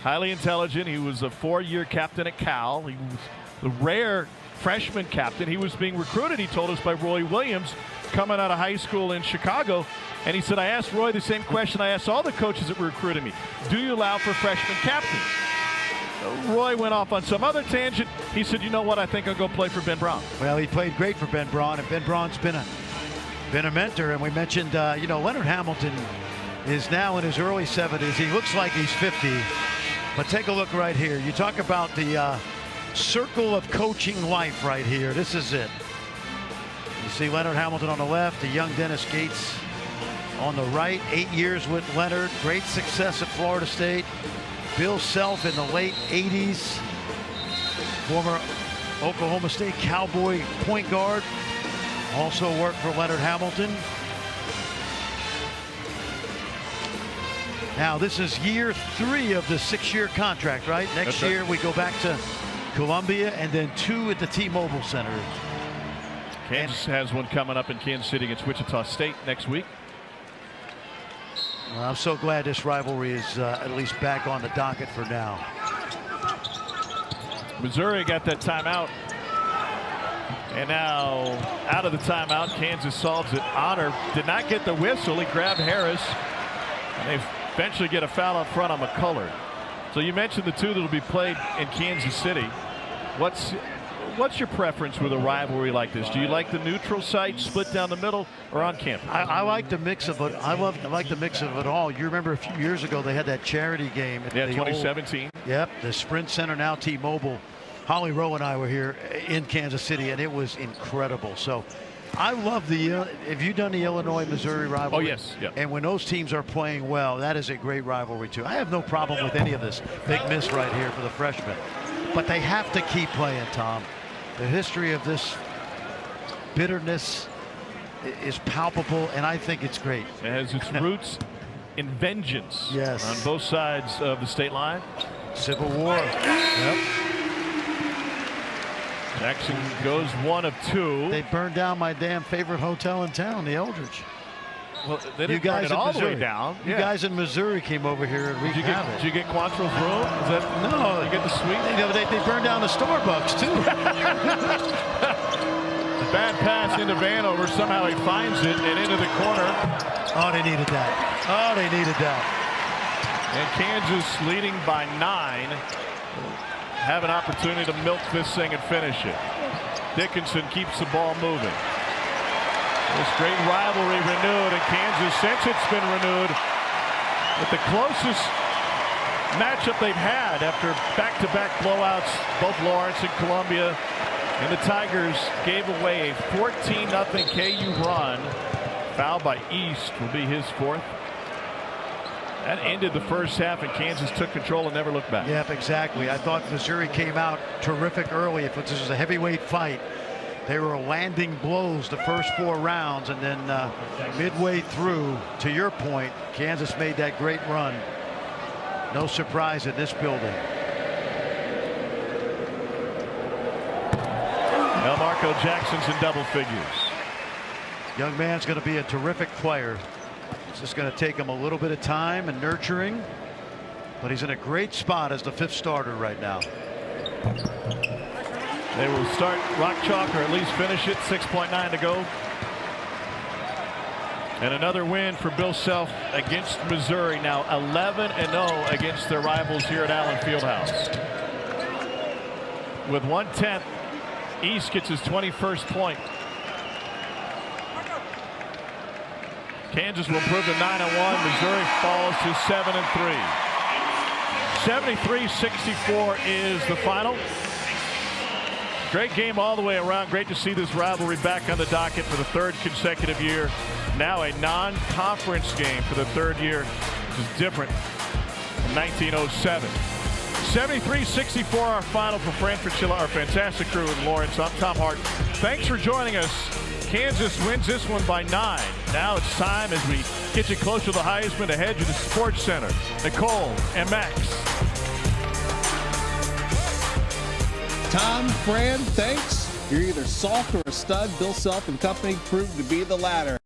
Highly intelligent. He was a 4-year captain at Cal. He was the rare freshman captain. He was being recruited, he told us, by Roy Williams coming out of high school in Chicago. And he said, I asked Roy the same question I asked all the coaches that were recruiting me. Do you allow for freshman captains? Roy went off on some other tangent. He said, you know what, I think I'll go play for Ben Braun. Well, he played great for Ben Braun, and Ben Braun's been a mentor. And we mentioned, you know, Leonard Hamilton is now in his early 70s. He looks like he's 50. But take a look right here. You talk about the circle of coaching life right here. This is it. You see Leonard Hamilton on the left, the young Dennis Gates on the right. 8 years with Leonard, great success at Florida State. Bill Self in the late 80s, former Oklahoma State Cowboy point guard, also worked for Leonard Hamilton. Now this is year 3 of the 6-year contract, right? Next year we go back to Columbia, and then 2 at the T-Mobile Center. Kansas has one coming up in Kansas City against Wichita State next week. Well, I'm so glad this rivalry is at least back on the docket for now. Missouri got that timeout. And now out of the timeout, Kansas solves it. Honor did not get the whistle. He grabbed Harris. And they eventually get a foul up front on McCullough. So you mentioned the two that will be played in Kansas City. What's your preference with a rivalry like this? Do you like the neutral site split down the middle or on campus? I like the mix of it. I like the mix of it all. You remember a few years ago they had that charity game at 2017. Yep, the Sprint Center, now T-Mobile. Holly Rowe and I were here in Kansas City, and it was incredible. So I love the have you done the Illinois-Missouri rivalry? Oh, yes. Yep. And when those teams are playing well, that is a great rivalry too. I have no problem with any of this. Big miss right here for the freshmen. But they have to keep playing, Tom. The history of this bitterness is palpable, and I think it's great. It has its roots in vengeance. Yes. On both sides of the state line. Civil War. Yep. Jackson goes 1 of 2. They burned down my damn favorite hotel in town, the Eldridge. Well, they didn't burn it all the way down. You guys in Missouri came over here and wreaked havoc. Did you get Quantrill's room? Is that, no. You get the suite? They burned down the Starbucks, too. The bad pass into Vanover. Somehow he finds it and into the corner. Oh, they needed that. Oh, they needed that. And Kansas leading by 9. Have an opportunity to milk this thing and finish it. Dickinson keeps the ball moving. This great rivalry renewed in Kansas since it's been renewed, with the closest matchup they've had after back-to-back blowouts, both Lawrence and Columbia. And the Tigers gave away a 14-0 KU run. Foul by East will be his 4th. That ended the first half, and Kansas took control and never looked back. Yep, exactly. I thought Missouri came out terrific early. If this was a heavyweight fight, they were landing blows the first 4 rounds, and then midway through, to your point, Kansas made that great run. No surprise in this building. Well, Marco Jackson's in double figures. Young man's going to be a terrific player. It's just going to take him a little bit of time and nurturing, but he's in a great spot as the 5th starter right now. They will start rock chalk, or at least finish it. 6.9 to go. And another win for Bill Self against Missouri. Now 11-0 against their rivals here at Allen Fieldhouse. With 1/10, East gets his 21st point. Kansas will improve to 9-1. Missouri falls to 7-3. 73-64 is the final. Great game all the way around. Great to see this rivalry back on the docket for the 3rd consecutive year. Now a non-conference game for the 3rd year, which is different from 1907. 73-64 our final for Fran Fraschilla, our fantastic crew in Lawrence. I'm Tom Hart. Thanks for joining us. Kansas wins this one by 9. Now it's time, as we get you closer to the Heisman, to head to the Sports Center. Nicole and Max. Tom, Fran, thanks. You're either soft or a stud. Bill Self and company proved to be the latter.